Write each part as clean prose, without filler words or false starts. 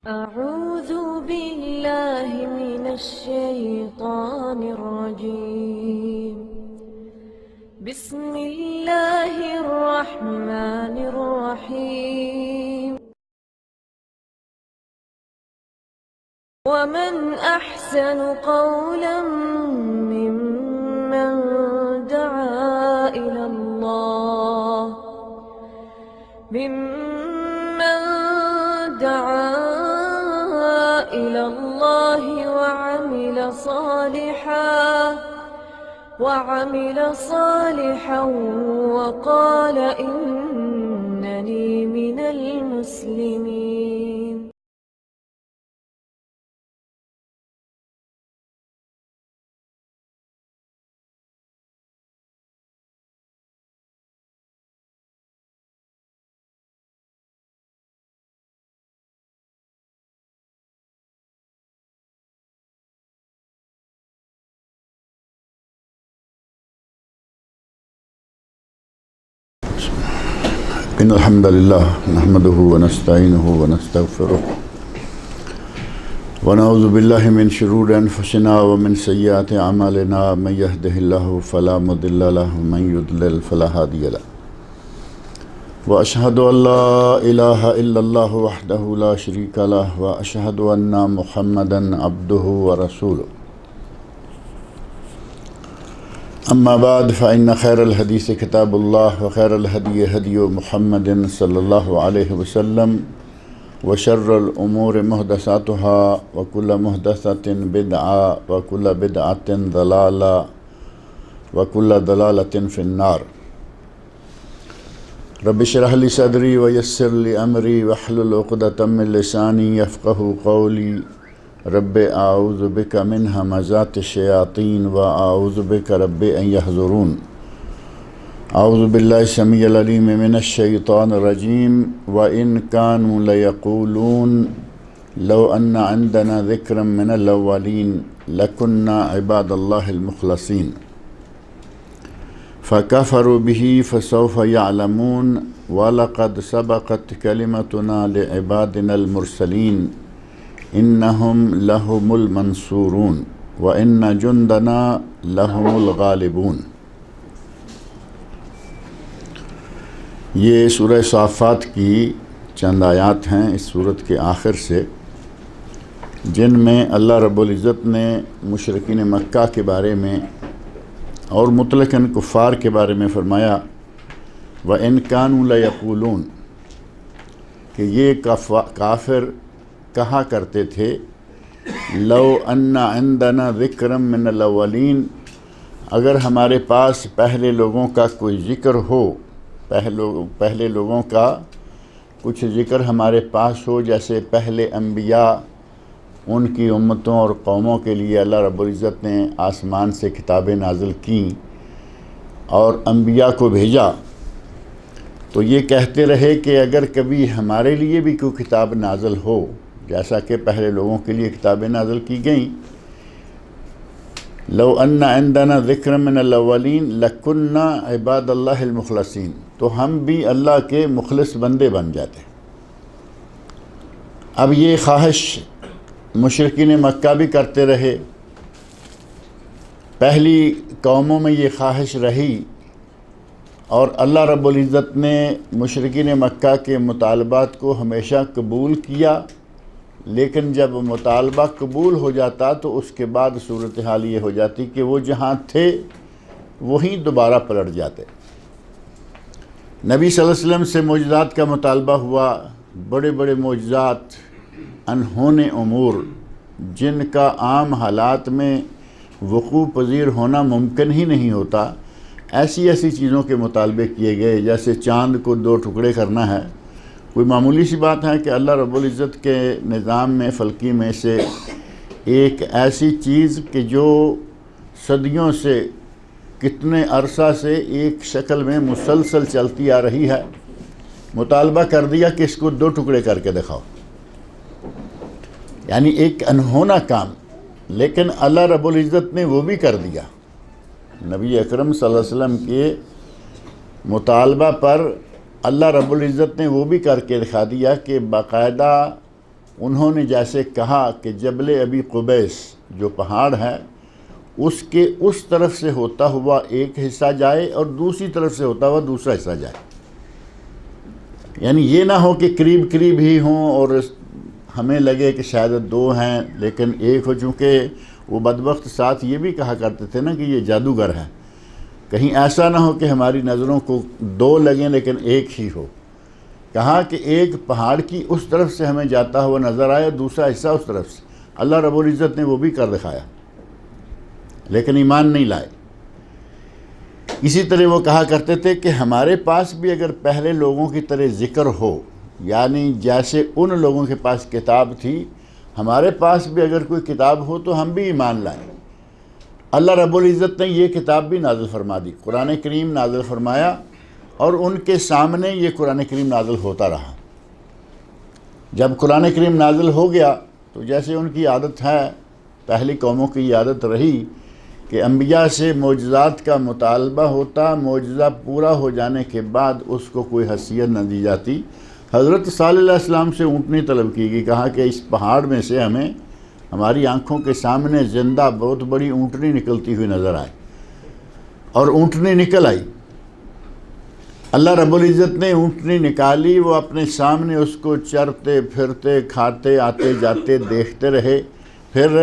أعوذ بالله من الشيطان الرجيم. بسم الله الرحمن الرحيم. ومن أحسن قولا ممن دعا إلى الله وعمل صالحا وقال إنني من المسلمين. إن الحمد لله نحمده ونستعينه ونستغفره ونعوذ بالله من شرور أنفسنا ومن سيئات أعمالنا من يهده الله فلا مضل له ومن يضلل فلا هادي له وأشهد أن لا إله إلا الله وحده لا شريك له وأشهد أن محمدا عبده ورسوله. أما بعد فإن خير الحديث كتاب الله وخير الهدي هدي محمد صلى الله عليه وسلم وشر الأمور محدثاتها وكل محدثة بدعة وكل بدعة ضلالة وكل ضلالة في النار. رب اشرح لي صدري ويسر لي أمري واحلل عقدة من لساني يفقهوا قولي. رب اعوذ بک من همزات الشیاطین و اعوذ بک رب ان یحضرون. اعوذ باللہ السمیع العلیم من الشیطان الرجیم وان كانوا لیقولون لو ان عندنا ذکرا من الاولین لکنا عباد اللہ المخلصین فکفروا به فسوف يعلمون ولقد سبقت کلمتنا لعبادنا المرسلین انہم لہم المنصورون وان جندنا لہم الغالبون. یہ سورہ صافات کی چند آیات ہیں اس صورت کے آخر سے، جن میں اللہ رب العزت نے مشرکین مکہ کے بارے میں اور مطلقاً کفار کے بارے میں فرمایا وَإِن كَانُوا لَيَقُولُونَ کہ یہ کافر کہا کرتے تھے لو ان عندنا ذکرا من الاولین، اگر ہمارے پاس پہلے لوگوں کا کوئی ذکر ہو، پہلے لوگوں کا کچھ ذکر ہمارے پاس ہو، جیسے پہلے انبیاء، ان کی امتوں اور قوموں کے لیے اللہ رب العزت نے آسمان سے کتابیں نازل کیں اور انبیاء کو بھیجا، تو یہ کہتے رہے کہ اگر کبھی ہمارے لیے بھی کوئی کتاب نازل ہو جیسا کہ پہلے لوگوں کے لیے کتابیں نازل کی گئیں، لو ان عندنا ذکر من الاولین لکنا عباد اللہ المخلصین، تو ہم بھی اللہ کے مخلص بندے بن جاتے. اب یہ خواہش مشرکین مکہ بھی کرتے رہے، پہلی قوموں میں یہ خواہش رہی، اور اللہ رب العزت نے مشرکین مکہ کے مطالبات کو ہمیشہ قبول کیا، لیکن جب مطالبہ قبول ہو جاتا تو اس کے بعد صورتحال یہ ہو جاتی کہ وہ جہاں تھے وہیں دوبارہ پلٹ جاتے. نبی صلی اللہ علیہ وسلم سے معجزات کا مطالبہ ہوا، بڑے بڑے معجزات، انہونے امور جن کا عام حالات میں وقوع پذیر ہونا ممکن ہی نہیں ہوتا، ایسی چیزوں کے مطالبے کیے گئے، جیسے چاند کو 2 ٹکڑے کرنا ہے. کوئی معمولی سی بات ہے کہ اللہ رب العزت کے نظام میں فلکی میں سے ایک ایسی چیز کہ جو صدیوں سے، کتنے عرصہ سے ایک شکل میں مسلسل چلتی آ رہی ہے، مطالبہ کر دیا کہ اس کو 2 ٹکڑے کر کے دکھاؤ، یعنی ایک انہونا کام، لیکن اللہ رب العزت نے وہ بھی کر دیا. نبی اکرم صلی اللہ علیہ وسلم کے مطالبہ پر اللہ رب العزت نے وہ بھی کر کے دکھا دیا کہ باقاعدہ انہوں نے جیسے کہا کہ جبل ابی قبیس جو پہاڑ ہے اس کے اس طرف سے ہوتا ہوا ایک حصہ جائے اور دوسری طرف سے ہوتا ہوا دوسرا حصہ جائے، یعنی یہ نہ ہو کہ قریب قریب ہی ہوں اور ہمیں لگے کہ شاید دو ہیں لیکن ایک ہو، چونکہ وہ بدبخت ساتھ یہ بھی کہا کرتے تھے نا کہ یہ جادوگر ہے، کہیں ایسا نہ ہو کہ ہماری نظروں کو دو لگیں لیکن ایک ہی ہو۔ کہا کہ ایک پہاڑ کی اس طرف سے ہمیں جاتا ہوا نظر آیا، دوسرا حصہ اس طرف سے۔ اللہ رب العزت نے وہ بھی کر دکھایا لیکن ایمان نہیں لائے۔ اسی طرح وہ کہا کرتے تھے کہ ہمارے پاس بھی اگر پہلے لوگوں کی طرح ذکر ہو، یعنی جیسے ان لوگوں کے پاس کتاب تھی، ہمارے پاس بھی اگر کوئی کتاب ہو تو ہم بھی ایمان لائیں۔ اللہ رب العزت نے یہ کتاب بھی نازل فرما دی، قرآن کریم نازل فرمایا، اور ان کے سامنے یہ قرآن کریم نازل ہوتا رہا۔ جب قرآن کریم نازل ہو گیا تو جیسے ان کی عادت ہے، پہلی قوموں کی یہ عادت رہی کہ انبیاء سے معجزات کا مطالبہ ہوتا، معجزہ پورا ہو جانے کے بعد اس کو کوئی حیثیت نہ دی جاتی۔ حضرت صالح علیہ السلام سے اونٹنی طلب کی گئی، کہا کہ اس پہاڑ میں سے ہمیں ہماری آنکھوں کے سامنے زندہ بہت بڑی اونٹنی نکلتی ہوئی نظر آئے، اور اونٹنی نکل آئی۔ اللہ رب العزت نے اونٹنی نکالی، وہ اپنے سامنے اس کو چرتے پھرتے کھاتے آتے جاتے دیکھتے رہے۔ پھر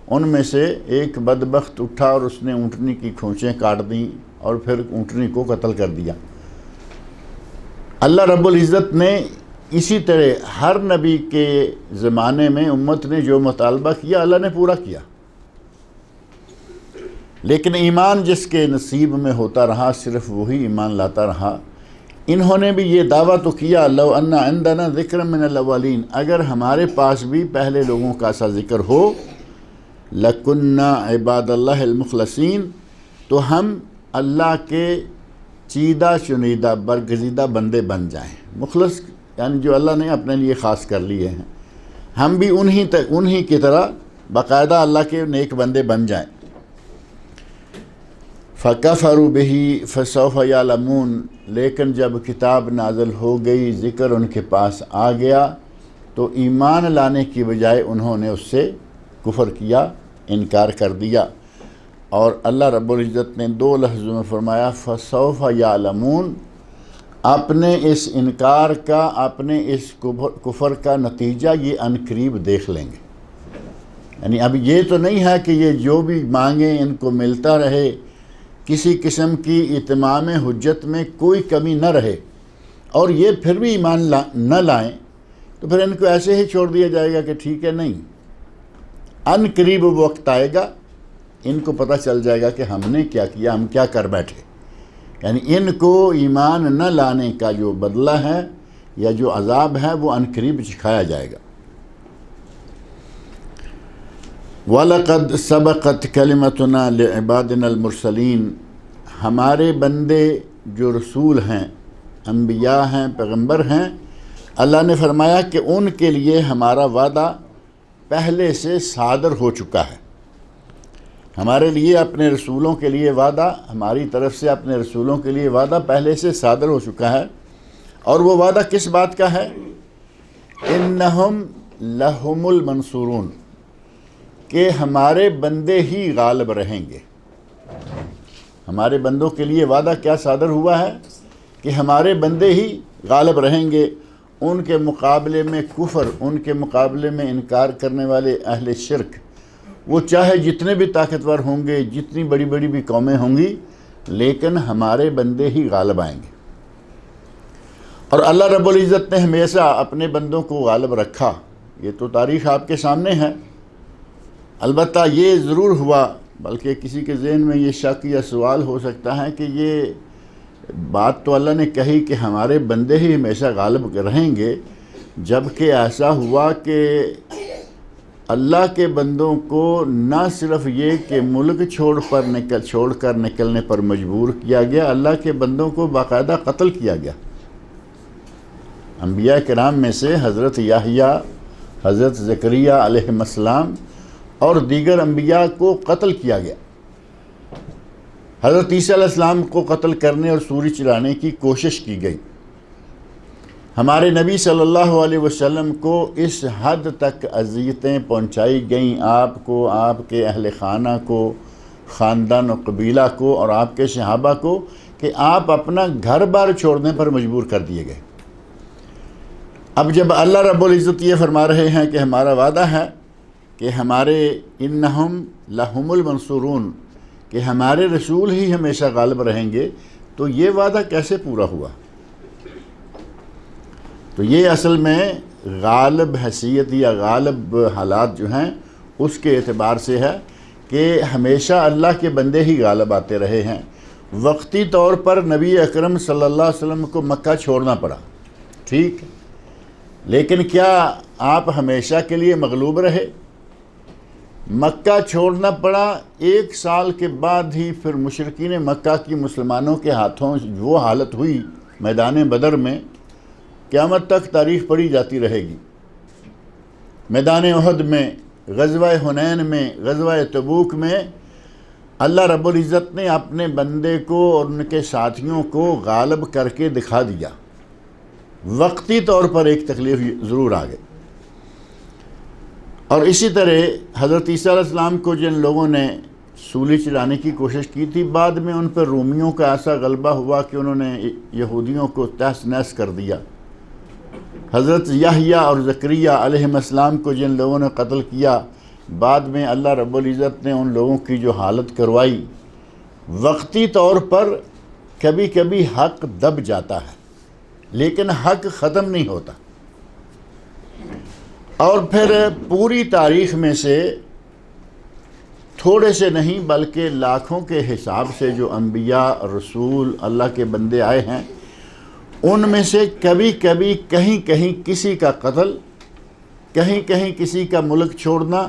ان میں سے ایک بدبخت اٹھا اور اس نے اونٹنی کی کھونچیں کاٹ دیں اور پھر اونٹنی کو قتل کر دیا۔ اللہ رب العزت نے اسی طرح ہر نبی کے زمانے میں امت نے جو مطالبہ کیا اللہ نے پورا کیا، لیکن ایمان جس کے نصیب میں ہوتا رہا صرف وہی ایمان لاتا رہا۔ انہوں نے بھی یہ دعویٰ تو کیا، لو ان عندنا ذکر من الاولین، اگر ہمارے پاس بھی پہلے لوگوں کا ایسا ذکر ہو، لکننا عباد اللہ المخلصین، تو ہم اللہ کے چیدہ چنیدہ برگزیدہ بندے بن جائیں۔ مخلص یعنی جو اللہ نے اپنے لیے خاص کر لیے ہیں، ہم بھی انہی کی طرح باقاعدہ اللہ کے نیک بندے بن جائیں۔ فَكَفَرُوا بِهِ فَسَوْفَ يَعْلَمُونَ، لیکن جب کتاب نازل ہو گئی، ذکر ان کے پاس آ گیا، تو ایمان لانے کی بجائے انہوں نے اس سے کفر کیا، انکار کر دیا۔ اور اللہ رب العزت نے دو لفظوں میں فرمایا فَسَوْفَ يَعْلَمُونَ، اپنے اس انکار کا، اپنے اس کفر کا نتیجہ یہ عنقریب دیکھ لیں گے۔ یعنی اب یہ تو نہیں ہے کہ یہ جو بھی مانگیں ان کو ملتا رہے، کسی قسم کی اتمام حجت میں کوئی کمی نہ رہے، اور یہ پھر بھی ایمان نہ لائیں تو پھر ان کو ایسے ہی چھوڑ دیا جائے گا کہ ٹھیک ہے۔ نہیں، ان قریب وقت آئے گا، ان کو پتہ چل جائے گا کہ ہم نے کیا کیا، ہم کیا کر بیٹھے۔ یعنی ان کو ایمان نہ لانے کا جو بدلہ ہے یا جو عذاب ہے وہ ان قریب چکھایا جائے گا۔ وَلَقَدْ سَبَقَتْ كَلِمَتُنَا لِعِبَادِنَا الْمُرْسَلِينَ، ہمارے بندے جو رسول ہیں، انبیاء ہیں، پیغمبر ہیں، اللہ نے فرمایا کہ ان کے لیے ہمارا وعدہ پہلے سے صادر ہو چکا ہے۔ ہمارے لیے اپنے رسولوں کے لیے وعدہ، ہماری طرف سے اپنے رسولوں کے لیے وعدہ پہلے سے صادر ہو چکا ہے۔ اور وہ وعدہ کس بات کا ہے؟ اِنَّهُمْ لَهُمُ الْمَنْصُورُونَ، کہ ہمارے بندے ہی غالب رہیں گے۔ ہمارے بندوں کے لیے وعدہ کیا صادر ہوا ہے کہ ہمارے بندے ہی غالب رہیں گے۔ ان کے مقابلے میں کفر، ان کے مقابلے میں انکار کرنے والے اہل شرک، وہ چاہے جتنے بھی طاقتور ہوں گے، جتنی بڑی بڑی بھی قومیں ہوں گی، لیکن ہمارے بندے ہی غالب آئیں گے۔ اور اللہ رب العزت نے ہمیشہ اپنے بندوں کو غالب رکھا، یہ تو تاریخ آپ کے سامنے ہے۔ البتہ یہ ضرور ہوا، بلکہ کسی کے ذہن میں یہ شک یا سوال ہو سکتا ہے کہ یہ بات تو اللہ نے کہی کہ ہمارے بندے ہی ہمیشہ غالب رہیں گے، جبکہ ایسا ہوا کہ اللہ کے بندوں کو نہ صرف یہ کہ ملک چھوڑ کر نکلنے پر مجبور کیا گیا، اللہ کے بندوں کو باقاعدہ قتل کیا گیا۔ انبیاء کرام میں سے حضرت یحییٰ، حضرت زکریا علیہ السلام اور دیگر انبیاء کو قتل کیا گیا۔ حضرت عیسیٰ علیہ السلام کو قتل کرنے اور سولی چلانے کی کوشش کی گئی۔ ہمارے نبی صلی اللہ علیہ وسلم کو اس حد تک اذیتیں پہنچائی گئیں، آپ کو، آپ کے اہل خانہ کو، خاندان و قبیلہ کو اور آپ کے صحابہ کو، کہ آپ اپنا گھر بار چھوڑنے پر مجبور کر دیے گئے۔ اب جب اللہ رب العزت یہ فرما رہے ہیں کہ ہمارا وعدہ ہے کہ ہمارے انہم لہم المنصورون، کہ ہمارے رسول ہی ہمیشہ غالب رہیں گے، تو یہ وعدہ کیسے پورا ہوا؟ تو یہ اصل میں غالب حیثیت یا غالب حالات جو ہیں اس کے اعتبار سے ہے کہ ہمیشہ اللہ کے بندے ہی غالب آتے رہے ہیں۔ وقتی طور پر نبی اکرم صلی اللہ علیہ وسلم کو مکہ چھوڑنا پڑا، ٹھیک، لیکن کیا آپ ہمیشہ کے لیے مغلوب رہے؟ مکہ چھوڑنا پڑا، 1 سال کے بعد ہی پھر مشرکین مکہ کی مسلمانوں کے ہاتھوں وہ حالت ہوئی میدان بدر میں، قیامت تک تاریخ پڑھی جاتی رہے گی۔ میدان احد میں، غزوہ حنین میں، غزوہ تبوک میں اللہ رب العزت نے اپنے بندے کو اور ان کے ساتھیوں کو غالب کر کے دکھا دیا۔ وقتی طور پر ایک تکلیف ضرور آ گئی، اور اسی طرح حضرت عیسیٰ علیہ السلام کو جن لوگوں نے سولی چلانے کی کوشش کی تھی، بعد میں ان پر رومیوں کا ایسا غلبہ ہوا کہ انہوں نے یہودیوں کو تہس نہس کر دیا۔ حضرت یحییٰ اور زکریہ علیہ السلام کو جن لوگوں نے قتل کیا، بعد میں اللہ رب العزت نے ان لوگوں کی جو حالت کروائی، وقتی طور پر کبھی کبھی حق دب جاتا ہے لیکن حق ختم نہیں ہوتا، اور پھر پوری تاریخ میں سے تھوڑے سے نہیں بلکہ لاکھوں کے حساب سے جو انبیاء، رسول، اللہ کے بندے آئے ہیں، ان میں سے کبھی کبھی کہیں کہیں کسی کا قتل، کہیں کہیں کسی کا ملک چھوڑنا،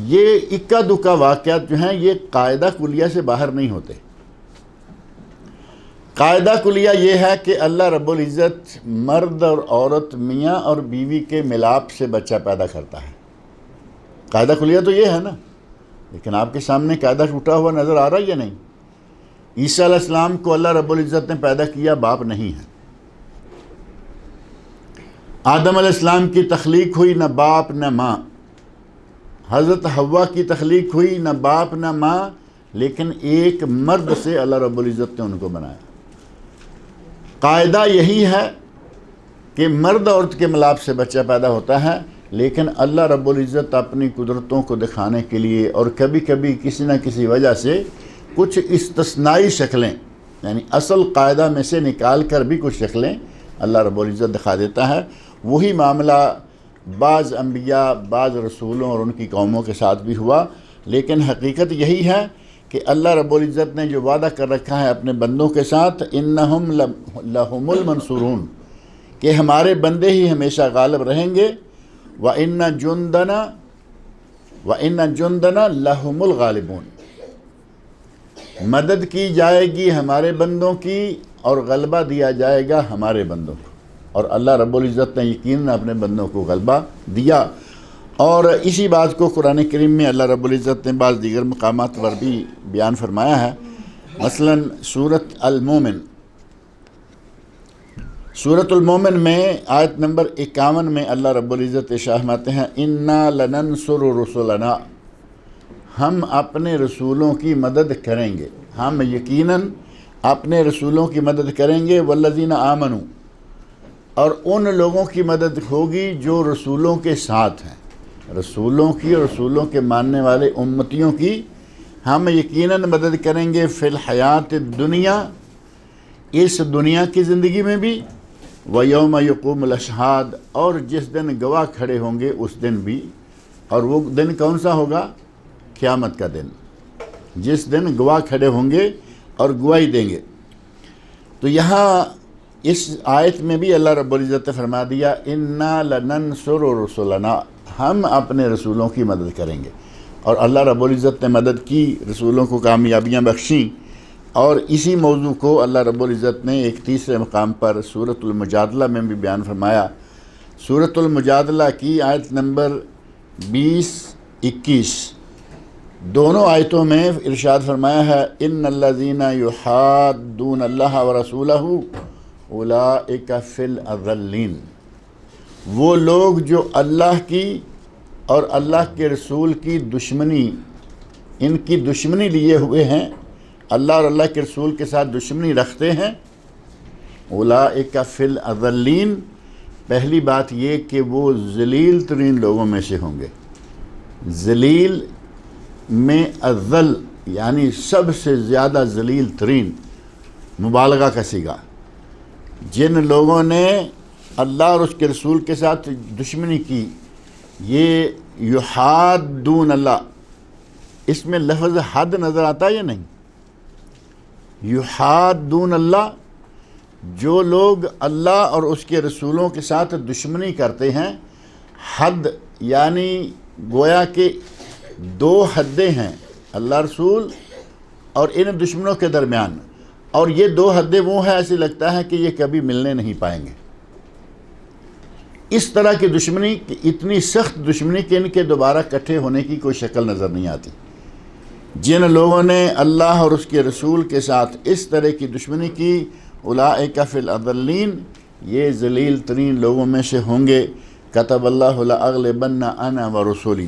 یہ اکا دکا واقعات جو ہیں یہ قاعدہ کلیہ سے باہر نہیں ہوتے۔ قاعدہ کلیہ یہ ہے کہ اللہ رب العزت مرد اور عورت، میاں اور بیوی کے ملاپ سے بچہ پیدا کرتا ہے۔ قاعدہ کلیہ تو یہ ہے نا، لیکن آپ کے سامنے قاعدہ ٹوٹا ہوا نظر آ رہا ہے یا نہیں؟ عیسیٰ علیہ السلام کو اللہ رب العزت نے پیدا کیا، باپ نہیں ہے۔ آدم علیہ السلام کی تخلیق ہوئی، نہ باپ نہ ماں۔ حضرت حوا کی تخلیق ہوئی، نہ باپ نہ ماں، لیکن ایک مرد سے اللہ رب العزت نے ان کو بنایا۔ قاعدہ یہی ہے کہ مرد عورت کے ملاپ سے بچہ پیدا ہوتا ہے، لیکن اللہ رب العزت اپنی قدرتوں کو دکھانے کے لیے اور کبھی کبھی کسی نہ کسی وجہ سے کچھ استثنائی شکلیں، یعنی اصل قاعدہ میں سے نکال کر بھی کچھ شکلیں اللہ رب العزت دکھا دیتا ہے۔ وہی معاملہ بعض انبیاء، بعض رسولوں اور ان کی قوموں کے ساتھ بھی ہوا، لیکن حقیقت یہی ہے کہ اللہ رب العزت نے جو وعدہ کر رکھا ہے اپنے بندوں کے ساتھ، انہم لہم المنصورون، کہ ہمارے بندے ہی ہمیشہ غالب رہیں گے، وَإِنَّ جُنْدَنَا لَهُمُ الْغَالِبُونَ، مدد کی جائے گی ہمارے بندوں کی اور غلبہ دیا جائے گا ہمارے بندوں کو، اور اللہ رب العزت نے یقیناً اپنے بندوں کو غلبہ دیا۔ اور اسی بات کو قرآن کریم میں اللہ رب العزت نے بعض دیگر مقامات پر بھی بیان فرمایا ہے۔ مثلا سورۃ المومن، سورۃ المومن میں آیت نمبر 51 میں اللہ رب العزت ارشاد فرماتے ہیں، اِنَّا لَنَنْصُرُ رُسُلَنَا، ہم اپنے رسولوں کی مدد کریں گے، ہم یقیناً اپنے رسولوں کی مدد کریں گے، وَالَّذِينَ آمَنُوا، اور ان لوگوں کی مدد ہوگی جو رسولوں کے ساتھ ہیں، رسولوں کی اور رسولوں کے ماننے والے امتیوں کی ہم یقیناً مدد کریں گے، فی الحیات الدنیا، اس دنیا کی زندگی میں بھی، وَيَوْمَ يَقُومُ الْأَشْهَادُ، اور جس دن گواہ کھڑے ہوں گے اس دن بھی، اور وہ دن کون سا ہوگا؟ قیامت کا دن، جس دن گواہ کھڑے ہوں گے اور گواہی دیں گے۔ تو یہاں اس آیت میں بھی اللہ رب العزت نے فرما دیا، اِنَّا لَنَنْصُرُ رُسُلَنَا، ہم اپنے رسولوں کی مدد کریں گے، اور اللہ رب العزت نے مدد کی، رسولوں کو کامیابیاں بخشیں۔ اور اسی موضوع کو اللہ رب العزت نے ایک تیسرے مقام پر سورۃ المجادلہ میں بھی بیان فرمایا۔ سورۃ المجادلہ کی آیت نمبر 20-21 دونوں آیتوں میں ارشاد فرمایا ہے، ان الذین یحادون اللہ ورسولہ اولئک فی الاذلین، وہ لوگ جو اللہ کی اور اللہ کے رسول کی دشمنی، ان کی دشمنی لیے ہوئے ہیں، اللہ اور اللہ کے رسول کے ساتھ دشمنی رکھتے ہیں، اولئک فی الاذلین، پہلی بات یہ کہ وہ ذلیل ترین لوگوں میں سے ہوں گے۔ ذلیل میں اذل یعنی سب سے زیادہ ذلیل ترین، مبالغہ کا صیغہ۔ جن لوگوں نے اللہ اور اس کے رسول کے ساتھ دشمنی کی، یہ یحادون اللہ، اس میں لفظ حد نظر آتا ہے یا نہیں؟ یحادون اللہ، جو لوگ اللہ اور اس کے رسولوں کے ساتھ دشمنی کرتے ہیں، حد یعنی گویا کہ دو حدیں ہیں اللہ رسول اور ان دشمنوں کے درمیان، اور یہ دو حدیں وہ ہیں ایسے لگتا ہے کہ یہ کبھی ملنے نہیں پائیں گے۔ اس طرح کی دشمنی، اتنی سخت دشمنی کہ ان کے دوبارہ اکٹھے ہونے کی کوئی شکل نظر نہیں آتی۔ جن لوگوں نے اللہ اور اس کے رسول کے ساتھ اس طرح کی دشمنی کی، اولئک فی الاذلین، یہ ذلیل ترین لوگوں میں سے ہوں گے۔ کتب اللہ لاغلبن انا ورسولی،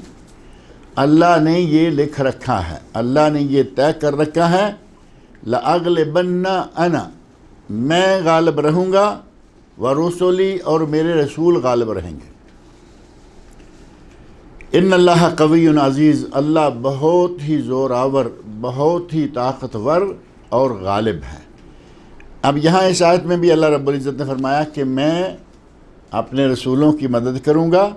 اللہ نے یہ لکھ رکھا ہے، اللہ نے یہ طے کر رکھا ہے، لاغلبن انا، میں غالب رہوں گا، ورسولی، اور میرے رسول غالب رہیں گے۔ ان اللہ قوی عزیز، اللہ بہت ہی زوراور، بہت ہی طاقتور اور غالب ہے۔ اب یہاں اس آیت میں بھی اللہ رب العزت نے فرمایا کہ میں اپنے رسولوں کی مدد کروں گا،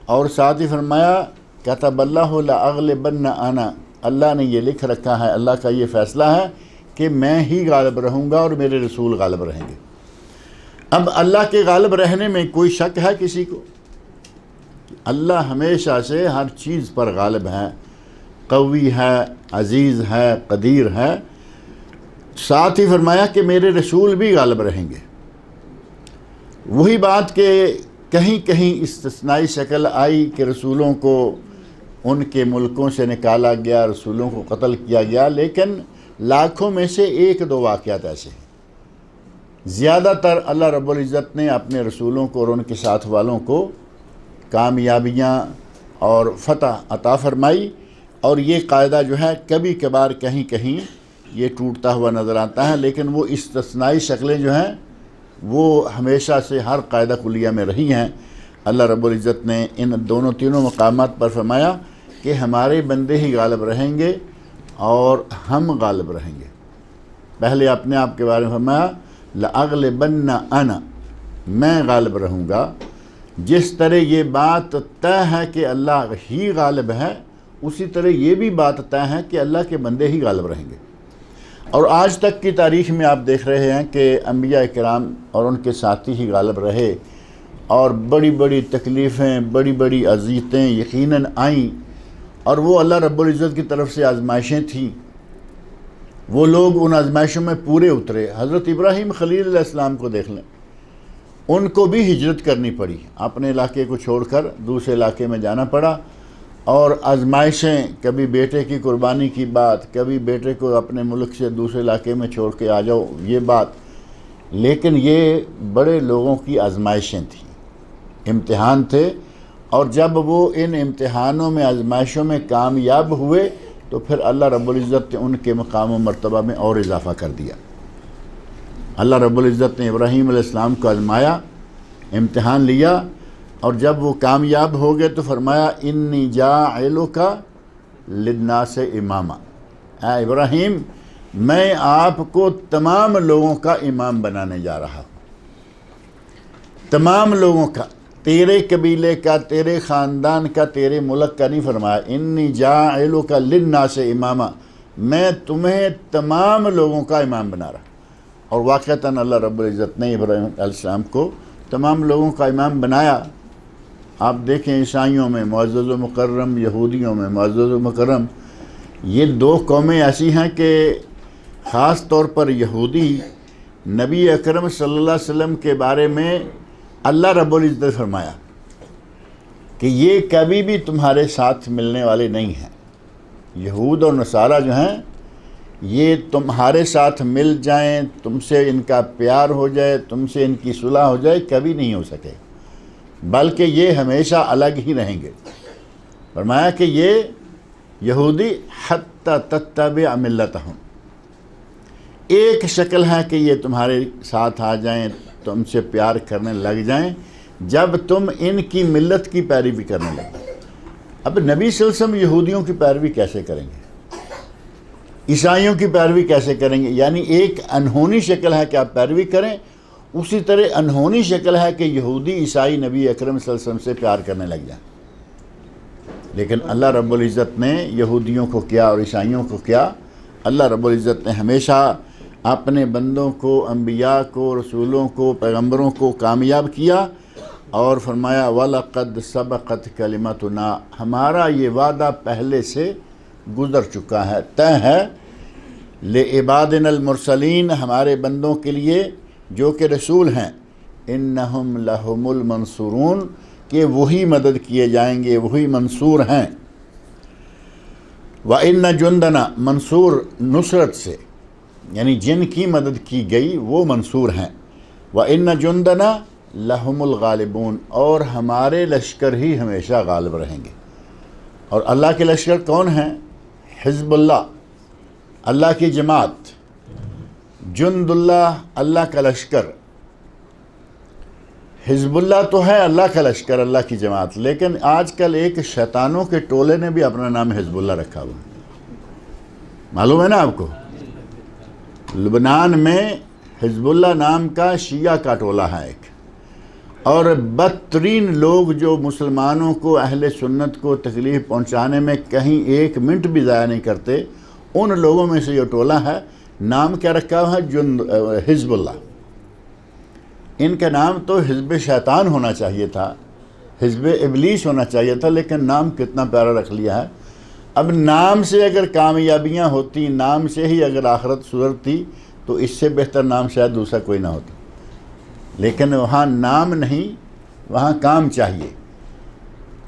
اور ساتھ ہی فرمایا کتب اللہ لاغلبن انا، اللہ نے یہ لکھ رکھا ہے، اللہ کا یہ فیصلہ ہے کہ میں ہی غالب رہوں گا اور میرے رسول غالب رہیں گے۔ اب اللہ کے غالب رہنے میں کوئی شک ہے کسی کو؟ اللہ ہمیشہ سے ہر چیز پر غالب ہے، قوی ہے، عزیز ہے، قدیر ہے۔ ساتھ ہی فرمایا کہ میرے رسول بھی غالب رہیں گے۔ وہی بات کہ کہیں کہیں استثنائی شکل آئی کہ رسولوں کو ان کے ملکوں سے نکالا گیا، رسولوں کو قتل کیا گیا، لیکن لاکھوں میں سے ایک دو واقعات ایسے ہیں۔ زیادہ تر اللہ رب العزت نے اپنے رسولوں کو اور ان کے ساتھ والوں کو کامیابیاں اور فتح عطا فرمائی، اور یہ قاعدہ جو ہے کبھی کبھار کہیں کہیں یہ ٹوٹتا ہوا نظر آتا ہے، لیکن وہ استثنائی شکلیں جو ہیں وہ ہمیشہ سے ہر قاعدہ کلیہ میں رہی ہیں۔ اللہ رب العزت نے ان تینوں مقامات پر فرمایا کہ ہمارے بندے ہی غالب رہیں گے اور ہم غالب رہیں گے۔ پہلے اپنے آپ کے بارے میں فرمایا لأغلبن انا، میں غالب رہوں گا۔ جس طرح یہ بات طے ہے کہ اللہ ہی غالب ہے، اسی طرح یہ بھی بات طے ہے کہ اللہ کے بندے ہی غالب رہیں گے۔ اور آج تک کی تاریخ میں آپ دیکھ رہے ہیں کہ انبیاء کرام اور ان کے ساتھی ہی غالب رہے، اور بڑی بڑی تکلیفیں، بڑی بڑی اذیتیں یقیناً آئیں، اور وہ اللہ رب العزت کی طرف سے آزمائشیں تھیں۔ وہ لوگ ان آزمائشوں میں پورے اترے۔ حضرت ابراہیم خلیل علیہ السلام کو دیکھ لیں، ان کو بھی ہجرت کرنی پڑی، اپنے علاقے کو چھوڑ کر دوسرے علاقے میں جانا پڑا، اور آزمائشیں، کبھی بیٹے کی قربانی کی بات، کبھی بیٹے کو اپنے ملک سے دوسرے علاقے میں چھوڑ کے آ جاؤ، یہ بات، لیکن یہ بڑے لوگوں کی آزمائشیں تھیں، امتحان تھے، اور جب وہ ان امتحانوں میں، آزمائشوں میں کامیاب ہوئے تو پھر اللہ رب العزت نے ان کے مقام و مرتبہ میں اور اضافہ کر دیا۔ اللہ رب العزت نے ابراہیم علیہ السلام کو آزمایا، امتحان لیا، اور جب وہ کامیاب ہو گئے تو فرمایا انی جاعلک للناس اماما، اے ابراہیم میں آپ کو تمام لوگوں کا امام بنانے جا رہا ہوں، تمام لوگوں کا، تیرے قبیلے کا، تیرے خاندان کا، تیرے ملک کا نہیں فرمایا، انی جاعلک للناس اماما، میں تمہیں تمام لوگوں کا امام بنا رہا۔ اور واقعتاً اللہ رب العزت نے ابراہیم علیہ السلام کو تمام لوگوں کا امام بنایا۔ آپ دیکھیں عیسائیوں میں معزز و مکرم، یہودیوں میں معزز و مکرم، یہ دو قومیں ایسی ہیں کہ خاص طور پر یہودی نبی اکرم صلی اللہ علیہ وسلم کے بارے میں اللہ رب العزت نے فرمایا کہ یہ کبھی بھی تمہارے ساتھ ملنے والے نہیں ہیں۔ یہود اور نصارہ جو ہیں یہ تمہارے ساتھ مل جائیں، تم سے ان کا پیار ہو جائے، تم سے ان کی صلح ہو جائے، کبھی نہیں ہو سکے، بلکہ یہ ہمیشہ الگ ہی رہیں گے۔ فرمایا کہ یہ یہودی حتی تتبع ملتہم، ایک شکل ہے کہ یہ تمہارے ساتھ آ جائیں، تم سے پیار کرنے لگ جائیں جب تم ان کی ملت کی پیروی کرنے لگیں۔ اب نبی صلی اللہ علیہ وسلم یہودیوں کی پیروی کیسے کریں گے، عیسائیوں کی پیروی کیسے کریں گے؟ یعنی ایک انہونی شکل ہے کہ آپ پیروی کریں، اسی طرح انہونی شکل ہے کہ یہودی عیسائی نبی اکرم صلی اللہ علیہ وسلم سے پیار کرنے لگ جائیں۔ لیکن اللہ رب العزت نے یہودیوں کو کیا اور عیسائیوں کو کیا؟ اللہ رب العزت نے ہمیشہ اپنے بندوں کو، انبیاء کو، رسولوں کو، پیغمبروں کو کامیاب کیا اور فرمایا وَلَقَدْ سَبَقَتْ كَلِمَتُنَا، ہمارا یہ وعدہ پہلے سے گزر چکا ہے، طے ہے، لِعِبَادِنَا الْمُرْسَلِينَ، ہمارے بندوں کے لیے جو کہ رسول ہیں، إِنَّهُمْ لَهُمُ الْمَنْصُورُونَ، کہ وہی مدد کیے جائیں گے، وہی منصور ہیں۔ وَإِنَّ جُنْدَنَا، منصور نصرت سے، یعنی جن کی مدد کی گئی وہ منصور ہیں۔ وَإِنَّ جُنْدَنَا لَهُمُ الْغَالِبُونَ، اور ہمارے لشکر ہی ہمیشہ غالب رہیں گے۔ اور اللہ کے لشکر کون ہیں؟ حزب اللہ، اللہ کی جماعت، جند اللہ، اللہ کا لشکر۔ حزب اللہ تو ہے اللہ کا لشکر، اللہ کی جماعت، لیکن آج کل ایک شیطانوں کے ٹولے نے بھی اپنا نام حزب اللہ رکھا ہوا ہے، معلوم ہے نا آپ کو؟ لبنان میں حزب اللہ نام کا شیعہ کا ٹولہ ہے ایک، اور بدترین لوگ جو مسلمانوں کو، اہل سنت کو تکلیف پہنچانے میں کہیں ایک منٹ بھی ضائع نہیں کرتے، ان لوگوں میں سے یہ ٹولہ ہے۔ نام کیا رکھا ہوا ہے؟ حزب اللہ۔ ان کا نام تو حزب شیطان ہونا چاہیے تھا، حزب ابلیس ہونا چاہیے تھا، لیکن نام کتنا پیارا رکھ لیا ہے۔ اب نام سے اگر کامیابیاں ہوتی، نام سے ہی اگر آخرت سدھرتی، تو اس سے بہتر نام شاید دوسرا کوئی نہ ہوتا، لیکن وہاں نام نہیں، وہاں کام چاہیے۔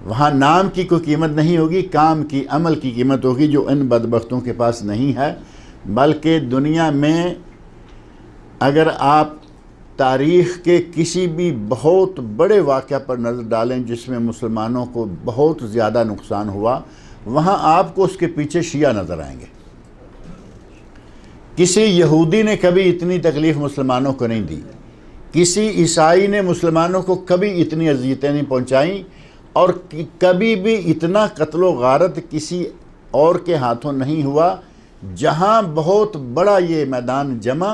وہاں نام کی کوئی قیمت نہیں ہوگی، کام کی، عمل کی قیمت ہوگی، جو ان بدبختوں کے پاس نہیں ہے۔ بلکہ دنیا میں اگر آپ تاریخ کے کسی بھی بہت بڑے واقعہ پر نظر ڈالیں جس میں مسلمانوں کو بہت زیادہ نقصان ہوا، وہاں آپ کو اس کے پیچھے شیعہ نظر آئیں گے۔ کسی یہودی نے کبھی اتنی تکلیف مسلمانوں کو نہیں دی، کسی عیسائی نے مسلمانوں کو کبھی اتنی اذیتیں نہیں پہنچائیں، اور کبھی بھی اتنا قتل و غارت کسی اور کے ہاتھوں نہیں ہوا۔ جہاں بہت بڑا یہ میدان جمع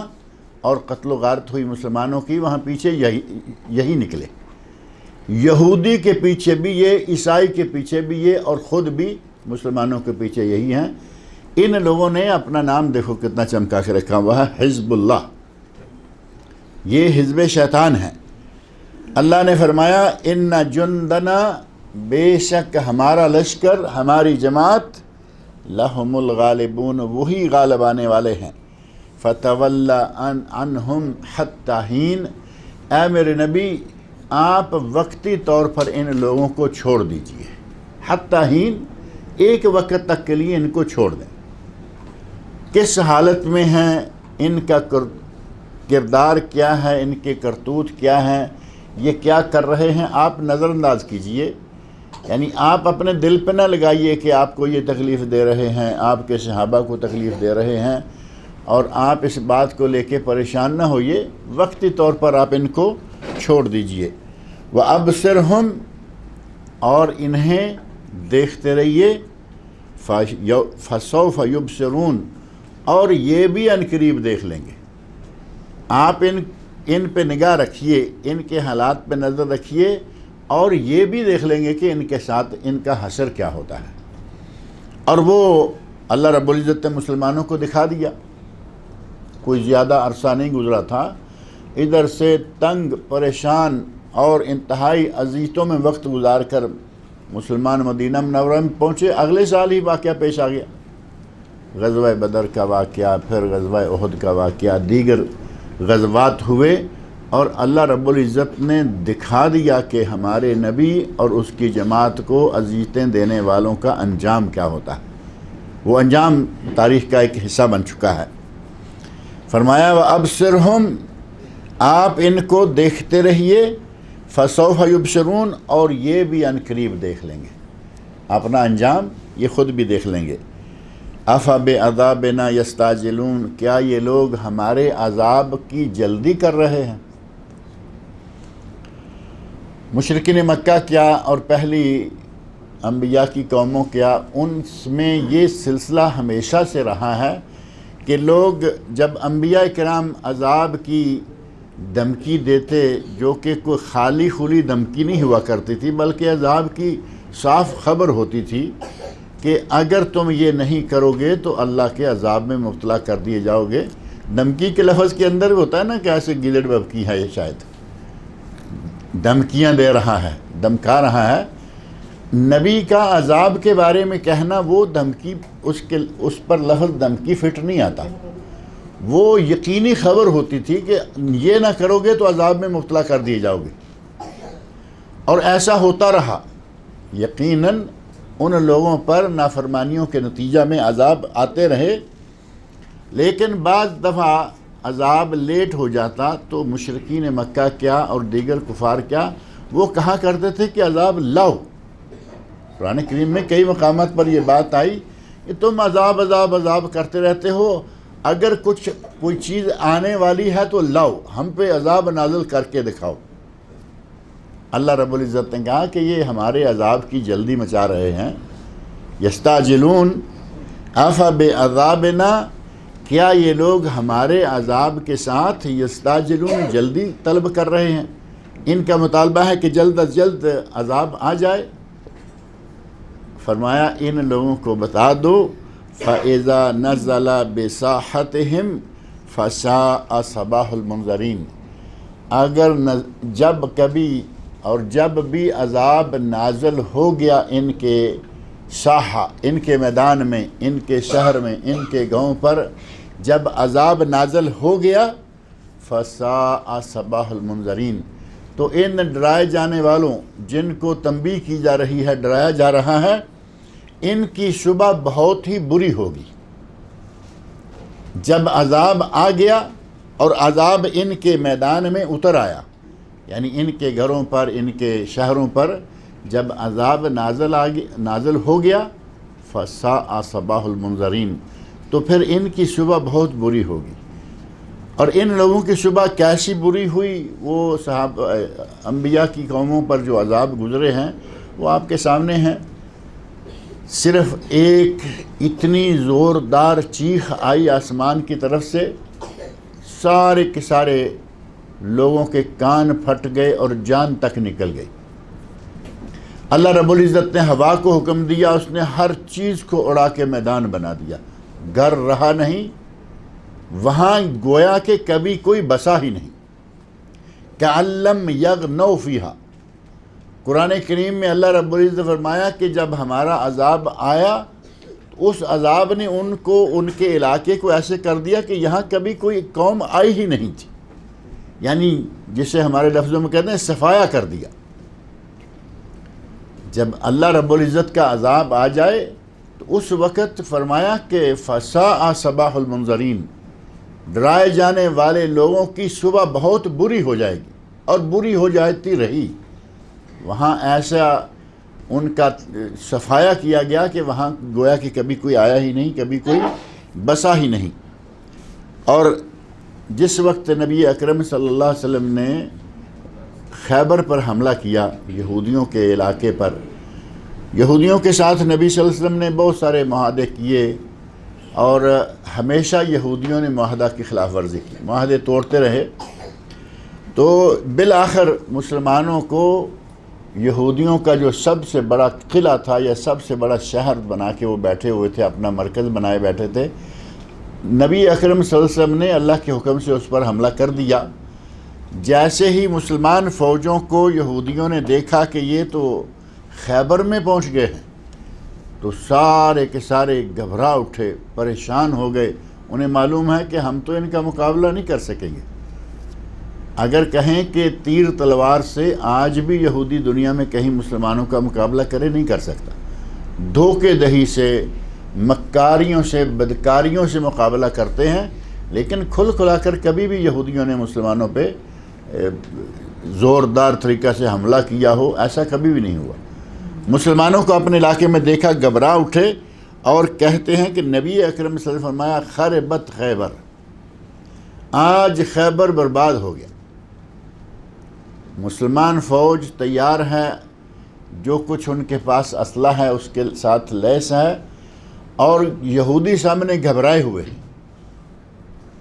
اور قتل و غارت ہوئی مسلمانوں کی، وہاں پیچھے یہی نکلے، یہودی کے پیچھے بھی یہ، عیسائی کے پیچھے بھی یہ، اور خود بھی مسلمانوں کے پیچھے یہی ہیں۔ ان لوگوں نے اپنا نام دیکھو کتنا چمکا کے رکھا ہوا ہے، حزب اللہ، یہ حزب شیطان ہے۔ اللہ نے فرمایا ان جندنا، بے شک ہمارا لشکر، ہماری جماعت، لہم الغالبون، وہی غالب آنے والے ہیں۔ فتول عنہم حتی حین، اے میرے نبی آپ وقتی طور پر ان لوگوں کو چھوڑ دیجئے، حتی حین، ایک وقت تک کے لیے ان کو چھوڑ دیں۔ کس حالت میں ہیں، ان کا کردار کیا ہے، ان کے کرتوت کیا ہیں، یہ کیا کر رہے ہیں، آپ نظر انداز کیجئے۔ یعنی آپ اپنے دل پہ نہ لگائیے کہ آپ کو یہ تکلیف دے رہے ہیں، آپ کے صحابہ کو تکلیف دے رہے ہیں، اور آپ اس بات کو لے کے پریشان نہ ہوئیے، وقتی طور پر آپ ان کو چھوڑ دیجئے۔ وَأَبْصِرْهُمْ، اور انہیں دیکھتے رہیے، فَسَوْفَ يُبْصِرُونَ، اور یہ بھی عنقریب دیکھ لیں گے۔ آپ ان پہ نگاہ رکھیے، ان کے حالات پہ نظر رکھیے، اور یہ بھی دیکھ لیں گے کہ ان کے ساتھ ان کا حشر کیا ہوتا ہے۔ اور وہ اللہ رب العزت نے مسلمانوں کو دکھا دیا، کوئی زیادہ عرصہ نہیں گزرا تھا، ادھر سے تنگ، پریشان اور انتہائی اذیتوں میں وقت گزار کر مسلمان مدینہ منورہ میں پہنچے۔ اگلے سال ہی واقعہ پیش آ گیا، غزوہ بدر کا واقعہ، پھر غزوہ احد کا واقعہ، دیگر غزوات ہوئے، اور اللہ رب العزت نے دکھا دیا کہ ہمارے نبی اور اس کی جماعت کو اذیتیں دینے والوں کا انجام کیا ہوتا ہے۔ وہ انجام تاریخ کا ایک حصہ بن چکا ہے۔ فرمایا وَأَبْصِرْهُمْ، آپ ان کو دیکھتے رہیے، فَسَوْفَ يُبْصِرُونَ، اور یہ بھی عنقریب دیکھ لیں گے، اپنا انجام یہ خود بھی دیکھ لیں گے۔ أَفَبِعَذَابِنَا يَسْتَعْجِلُونَ، کیا یہ لوگ ہمارے عذاب کی جلدی کر رہے ہیں؟ مشرکین مکہ کیا اور پہلی انبیاء کی قوموں کیا، ان میں یہ سلسلہ ہمیشہ سے رہا ہے کہ لوگ جب انبیاء کرام عذاب کی دھمکی دیتے، جو کہ کوئی خالی خلی دھمکی نہیں ہوا کرتی تھی بلکہ عذاب کی صاف خبر ہوتی تھی کہ اگر تم یہ نہیں کرو گے تو اللہ کے عذاب میں مبتلا کر دیے جاؤ گے۔ دھمکی کے لفظ کے اندر بھی ہوتا ہے نا کہ ایسے گیلڑ ببکی ہے، یہ شاید دھمکیاں دے رہا ہے، دھمکا رہا ہے۔ نبی کا عذاب کے بارے میں کہنا، وہ دھمکی اس پر لفظ دھمکی فٹ نہیں آتا، وہ یقینی خبر ہوتی تھی کہ یہ نہ کرو گے تو عذاب میں مبتلا کر دیے جاؤ گے، اور ایسا ہوتا رہا۔ یقیناً ان لوگوں پر نافرمانیوں کے نتیجہ میں عذاب آتے رہے، لیکن بعض دفعہ عذاب لیٹ ہو جاتا تو مشرکین مکہ کیا اور دیگر کفار کیا، وہ کہا کرتے تھے کہ عذاب لاؤ۔ قرآن کریم میں کئی مقامات پر یہ بات آئی کہ تم عذاب عذاب عذاب کرتے رہتے ہو، اگر کوئی چیز آنے والی ہے تو لاؤ، ہم پہ عذاب نازل کر کے دکھاؤ۔ اللہ رب العزت نے کہا کہ یہ ہمارے عذاب کی جلدی مچا رہے ہیں۔ یستعجلون افبعذابنا، کیا یہ لوگ ہمارے عذاب کے ساتھ یستعجلون جلدی طلب کر رہے ہیں؟ ان کا مطالبہ ہے کہ جلد از جلد عذاب آ جائے۔ فرمایا ان لوگوں کو بتا دو فَإِذَا نَزَلَ بِسَاحَتِهِمْ فَسَاءَ صَبَاحُ الْمُنذَرِينَ، اگر جب کبھی اور جب بھی عذاب نازل ہو گیا ان کے ساحہ، ان کے میدان میں، ان کے شہر میں، ان کے گاؤں پر جب عذاب نازل ہو گیا، فَسَاءَ صَبَاحُ الْمُنذَرِينَ، تو ان ڈرائے جانے والوں جن کو تنبیہ کی جا رہی ہے، ڈرایا جا رہا ہے، ان کی صبح بہت ہی بری ہوگی۔ جب عذاب آ گیا اور عذاب ان کے میدان میں اتر آیا، یعنی ان کے گھروں پر، ان کے شہروں پر جب عذاب نازل ہو گیا، فَسَاءَ صَبَاحُ الْمُنذَرِينَ، تو پھر ان کی صبح بہت بری ہوگی۔ اور ان لوگوں کی صبح کیسی بری ہوئی، وہ انبیاء کی قوموں پر جو عذاب گزرے ہیں وہ آپ کے سامنے ہیں۔ صرف ایک اتنی زوردار چیخ آئی آسمان کی طرف سے، سارے کے سارے لوگوں کے کان پھٹ گئے اور جان تک نکل گئی۔ اللہ رب العزت نے ہوا کو حکم دیا، اس نے ہر چیز کو اڑا کے میدان بنا دیا، گھر رہا نہیں وہاں، گویا کہ کبھی کوئی بسا ہی نہیں۔ کَأَن لَّمْ يَغْنَوْا فِيهَا، قرآن کریم میں اللہ رب العزت فرمایا کہ جب ہمارا عذاب آیا تو اس عذاب نے ان کو، ان کے علاقے کو ایسے کر دیا کہ یہاں کبھی کوئی قوم آئی ہی نہیں تھی، یعنی جسے ہمارے لفظوں میں کہتے ہیں صفایا کر دیا۔ جب اللہ رب العزت کا عذاب آ جائے تو اس وقت فرمایا کہ فَسَاءَ صَبَاحُ الْمُنذَرِينَ، ڈرائے جانے والے لوگوں کی صبح بہت بری ہو جائے گی، اور بری ہو جاتی رہی۔ وہاں ایسا ان کا صفایا کیا گیا کہ وہاں گویا کہ کبھی کوئی آیا ہی نہیں، کبھی کوئی بسا ہی نہیں۔ اور جس وقت نبی اکرم صلی اللہ علیہ وسلم نے خیبر پر حملہ کیا، یہودیوں کے علاقے پر، یہودیوں کے ساتھ نبی صلی اللہ علیہ وسلم نے بہت سارے معاہدے کیے، اور ہمیشہ یہودیوں نے معاہدہ کی خلاف ورزی کی، معاہدے توڑتے رہے۔ تو بالآخر مسلمانوں کو یہودیوں کا جو سب سے بڑا قلعہ تھا یا سب سے بڑا شہر بنا کے وہ بیٹھے ہوئے تھے، اپنا مرکز بنائے بیٹھے تھے، نبی اکرم صلی اللہ علیہ وسلم نے اللہ کے حکم سے اس پر حملہ کر دیا۔ جیسے ہی مسلمان فوجوں کو یہودیوں نے دیکھا کہ یہ تو خیبر میں پہنچ گئے ہیں، تو سارے کے سارے گھبرا اٹھے، پریشان ہو گئے۔ انہیں معلوم ہے کہ ہم تو ان کا مقابلہ نہیں کر سکیں گے۔ اگر کہیں کہ تیر تلوار سے آج بھی یہودی دنیا میں کہیں مسلمانوں کا مقابلہ کرے، نہیں کر سکتا۔ دھوکے دہی سے مکاریوں سے بدکاریوں سے مقابلہ کرتے ہیں، لیکن کھل کھلا کر کبھی بھی یہودیوں نے مسلمانوں پہ زوردار طریقہ سے حملہ کیا ہو، ایسا کبھی بھی نہیں ہوا۔ مسلمانوں کو اپنے علاقے میں دیکھا گھبرا اٹھے اور کہتے ہیں کہ نبی اکرم صلی اللہ علیہ وسلم فرمایا خربت خیبر، آج خیبر برباد ہو گیا۔ مسلمان فوج تیار ہے، جو کچھ ان کے پاس اسلحہ ہے اس کے ساتھ لیس ہے، اور یہودی سامنے گھبرائے ہوئے ہیں۔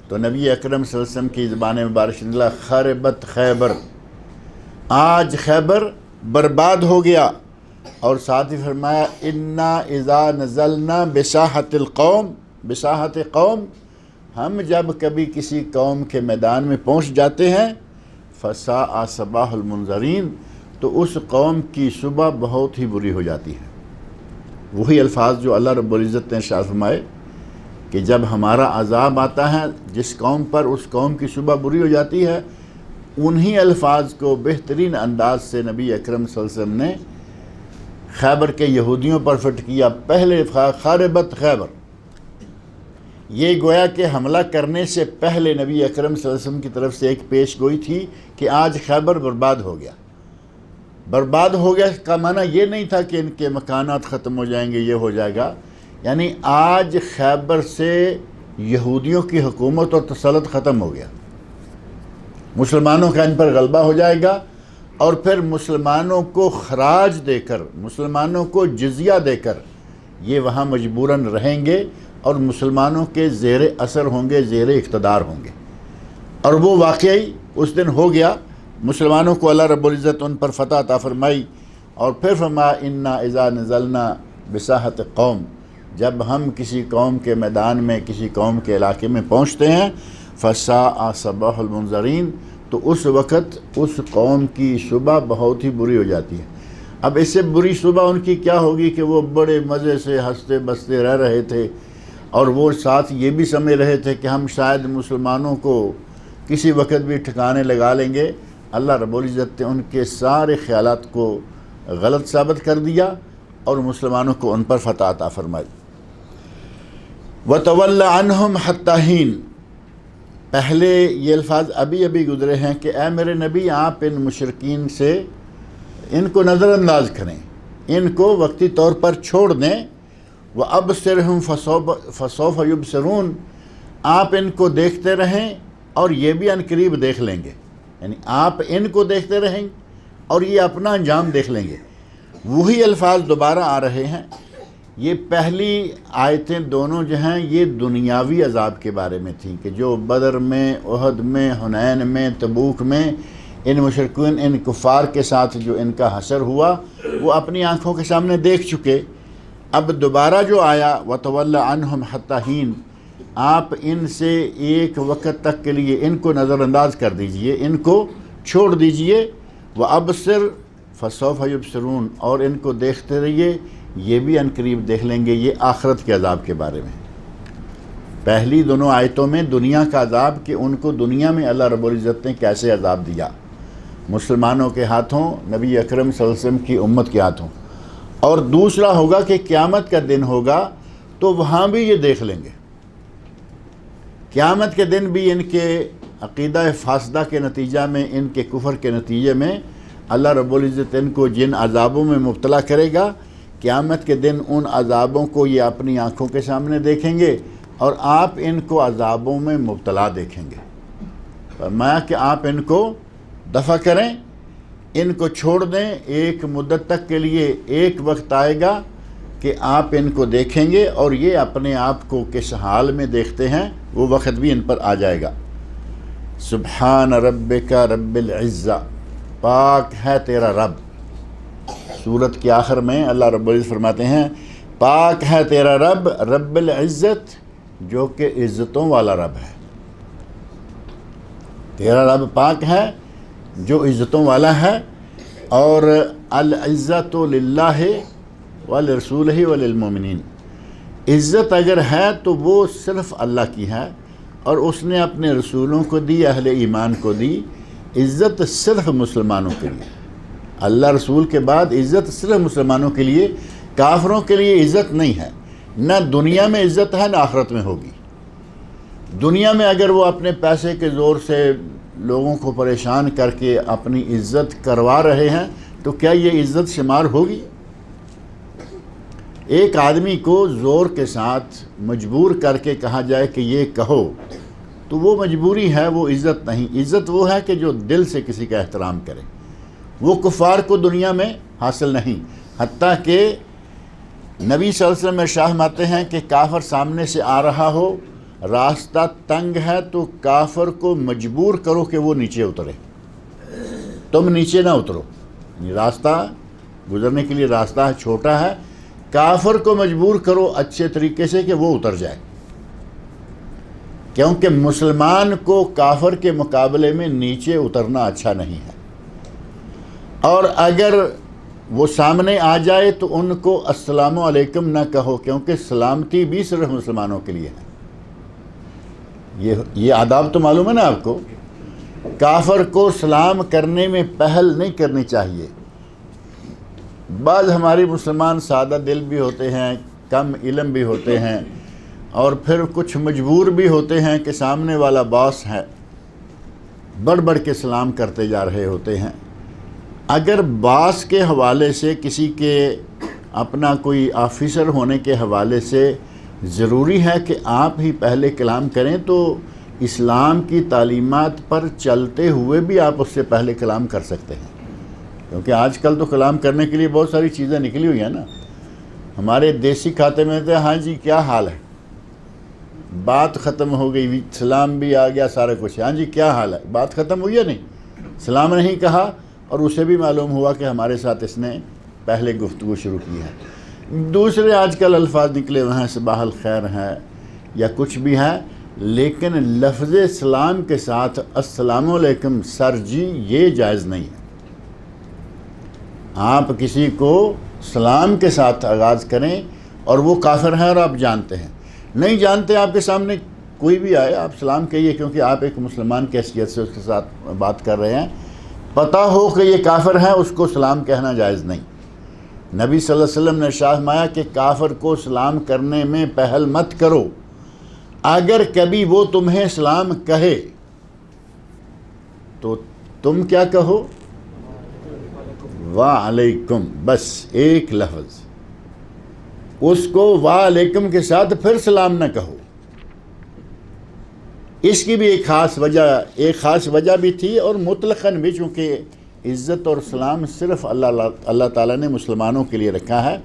تو نبی اکرم صلی اللہ علیہ وسلم کی زبان مبارک نکلا خربت خیبر، آج خیبر برباد ہو گیا۔ اور ساتھ ہی فرمایا انا اذا نزلنا بساحت القوم، بساحت قوم، ہم جب کبھی کسی قوم کے میدان میں پہنچ جاتے ہیں فساء صباح المنذرین، تو اس قوم کی صبح بہت ہی بری ہو جاتی ہے۔ وہی الفاظ جو اللہ رب العزت نے ارشاد فرمائے کہ جب ہمارا عذاب آتا ہے جس قوم پر، اس قوم کی صبح بری ہو جاتی ہے، انہی الفاظ کو بہترین انداز سے نبی اکرم صلی اللہ علیہ وسلم نے خیبر کے یہودیوں پر فٹ کیا۔ پہلے خربت خیبر، یہ گویا کہ حملہ کرنے سے پہلے نبی اکرم صلی اللہ علیہ وسلم کی طرف سے ایک پیش گوئی تھی کہ آج خیبر برباد ہو گیا۔ برباد ہو گیا کا معنی یہ نہیں تھا کہ ان کے مکانات ختم ہو جائیں گے، یہ ہو جائے گا، یعنی آج خیبر سے یہودیوں کی حکومت اور تسلط ختم ہو گیا، مسلمانوں کا ان پر غلبہ ہو جائے گا، اور پھر مسلمانوں کو خراج دے کر، مسلمانوں کو جزیہ دے کر یہ وہاں مجبوراً رہیں گے اور مسلمانوں کے زیر اثر ہوں گے، زیر اقتدار ہوں گے۔ اور وہ واقعی اس دن ہو گیا، مسلمانوں کو اللہ رب العزت ان پر فتح عطا فرمائی، اور پھر فرمایا انا اذا نزلنا بساحت قوم، جب ہم کسی قوم کے میدان میں، کسی قوم کے علاقے میں پہنچتے ہیں فساء صباح المنذرین، تو اس وقت اس قوم کی صبح بہت ہی بری ہو جاتی ہے۔ اب اس سے بری صبح ان کی کیا ہوگی کہ وہ بڑے مزے سے ہنستے بستے رہ رہے تھے، اور وہ ساتھ یہ بھی سمجھ رہے تھے کہ ہم شاید مسلمانوں کو کسی وقت بھی ٹھکانے لگا لیں گے۔ اللہ رب العزت نے ان کے سارے خیالات کو غلط ثابت کر دیا اور مسلمانوں کو ان پر فتح عطا فرمائی۔ وَتَوَلَّ عَنْهُمْ حَتَّى حِينٍ، پہلے یہ الفاظ ابھی گزرے ہیں کہ اے میرے نبی آپ ان مشرکین سے ان کو نظر انداز کریں، ان کو وقتی طور پر چھوڑ دیں۔ وَأَبْصِرْهُمْ فَسَوْفَ يُبْصِرُونَ، آپ ان کو دیکھتے رہیں اور یہ بھی عن قریب دیکھ لیں گے، یعنی آپ ان کو دیکھتے رہیں اور یہ اپنا انجام دیکھ لیں گے۔ وہی الفاظ دوبارہ آ رہے ہیں۔ یہ پہلی آیتیں دونوں جو ہیں یہ دنیاوی عذاب کے بارے میں تھیں کہ جو بدر میں، احد میں، حنین میں، تبوک میں ان مشرکین، ان کفار کے ساتھ جو ان کا حشر ہوا وہ اپنی آنکھوں کے سامنے دیکھ چکے۔ اب دوبارہ جو آیا وَتَوَلَّ عَنْهُمْ حَتَّى حِينٍ، آپ ان سے ایک وقت تک کے لیے ان کو نظر انداز کر دیجئے، ان کو چھوڑ دیجئے۔ وَأَبْصِرْ فَسَوْفَ يُبْصِرُونَ، اور ان کو دیکھتے رہیے، یہ بھی عن قریب دیکھ لیں گے۔ یہ آخرت کے عذاب کے بارے میں پہلی دونوں آیتوں میں دنیا کا عذاب کہ ان کو دنیا میں اللہ رب العزت نے کیسے عذاب دیا، مسلمانوں کے ہاتھوں، نبی اکرم صلی اللہ علیہ وسلم کی امت کے ہاتھوں، اور دوسرا ہوگا کہ قیامت کا دن ہوگا تو وہاں بھی یہ دیکھ لیں گے۔ قیامت کے دن بھی ان کے عقیدہ فاسدہ کے نتیجہ میں، ان کے کفر کے نتیجے میں اللہ رب العزت ان کو جن عذابوں میں مبتلا کرے گا، قیامت کے دن ان عذابوں کو یہ اپنی آنکھوں کے سامنے دیکھیں گے اور آپ ان کو عذابوں میں مبتلا دیکھیں گے۔ فرمایا کہ آپ ان کو دفع کریں، ان کو چھوڑ دیں ایک مدت تک کے لیے، ایک وقت آئے گا کہ آپ ان کو دیکھیں گے اور یہ اپنے آپ کو کس حال میں دیکھتے ہیں وہ وقت بھی ان پر آ جائے گا۔ سبحان ربک رب العزہ، پاک ہے تیرا رب۔ سورت کے آخر میں اللہ رب العزت فرماتے ہیں پاک ہے تیرا رب، رب العزت، جو کہ عزتوں والا رب ہے۔ تیرا رب پاک ہے جو عزتوں والا ہے، اور العزت للہ ولرسولہ وللمؤمنین، عزت اگر ہے تو وہ صرف اللہ کی ہے اور اس نے اپنے رسولوں کو دی، اہل ایمان کو دی۔ عزت صرف مسلمانوں کے لیے، اللہ رسول کے بعد عزت صرف مسلمانوں کے لیے، کافروں کے لیے عزت نہیں ہے۔ نہ دنیا میں عزت ہے نہ آخرت میں ہوگی۔ دنیا میں اگر وہ اپنے پیسے کے زور سے لوگوں کو پریشان کر کے اپنی عزت کروا رہے ہیں تو کیا یہ عزت شمار ہوگی؟ ایک آدمی کو زور کے ساتھ مجبور کر کے کہا جائے کہ یہ کہو تو وہ مجبوری ہے، وہ عزت نہیں۔ عزت وہ ہے کہ جو دل سے کسی کا احترام کرے۔ وہ کفار کو دنیا میں حاصل نہیں، حتیٰ کہ نبی صلی اللہ علیہ وسلم میں ارشاد فرماتے ہیں کہ کافر سامنے سے آ رہا ہو، راستہ تنگ ہے تو کافر کو مجبور کرو کہ وہ نیچے اترے، تم نیچے نہ اترو۔ راستہ گزرنے کے لیے راستہ چھوٹا ہے، کافر کو مجبور کرو اچھے طریقے سے کہ وہ اتر جائے، کیونکہ مسلمان کو کافر کے مقابلے میں نیچے اترنا اچھا نہیں ہے۔ اور اگر وہ سامنے آ جائے تو ان کو السلام علیکم نہ کہو، کیونکہ سلامتی بھی صرف مسلمانوں کے لیے ہے۔ یہ آداب تو معلوم ہے نا آپ کو۔ کافر کو سلام کرنے میں پہل نہیں کرنی چاہیے۔ بعض ہماری مسلمان سادہ دل بھی ہوتے ہیں، کم علم بھی ہوتے ہیں، اور پھر کچھ مجبور بھی ہوتے ہیں کہ سامنے والا باس ہے، بڑھ بڑھ کے سلام کرتے جا رہے ہوتے ہیں۔ اگر باس کے حوالے سے، کسی کے اپنا کوئی آفیسر ہونے کے حوالے سے ضروری ہے کہ آپ ہی پہلے کلام کریں تو اسلام کی تعلیمات پر چلتے ہوئے بھی آپ اس سے پہلے کلام کر سکتے ہیں، کیونکہ آج کل تو کلام کرنے کے لیے بہت ساری چیزیں نکلی ہوئی ہیں نا۔ ہمارے دیسی کھاتے میں تھے ہاں جی کیا حال ہے، بات ختم ہو گئی، سلام بھی آ گیا، سارا کچھ، ہاں جی کیا حال ہے، بات ختم ہوئی ہے نہیں، سلام نہیں کہا، اور اسے بھی معلوم ہوا کہ ہمارے ساتھ اس نے پہلے گفتگو شروع کی ہے۔ دوسرے آج کل الفاظ نکلے ہوئے ہیں، صباح الخیر ہے یا کچھ بھی ہے، لیکن لفظ سلام کے ساتھ السلام علیکم سر جی یہ جائز نہیں ہے۔ آپ کسی کو سلام کے ساتھ آغاز کریں، اور وہ کافر ہے اور آپ جانتے ہیں، نہیں جانتے آپ کے سامنے کوئی بھی آئے آپ سلام کہیے، کیونکہ آپ ایک مسلمان کی حیثیت سے اس کے ساتھ بات کر رہے ہیں۔ پتہ ہو کہ یہ کافر ہے، اس کو سلام کہنا جائز نہیں۔ نبی صلی اللہ علیہ وسلم نے ارشاد فرمایا کہ کافر کو سلام کرنے میں پہل مت کرو، اگر کبھی وہ تمہیں سلام کہے تو تم کیا کہو؟ وعلیکم، بس ایک لفظ، اس کو وعلیکم کے ساتھ پھر سلام نہ کہو۔ اس کی بھی ایک خاص وجہ بھی تھی، اور مطلقاً بھی، چونکہ عزت اور سلام صرف اللہ تعالیٰ نے مسلمانوں کے لیے رکھا ہے۔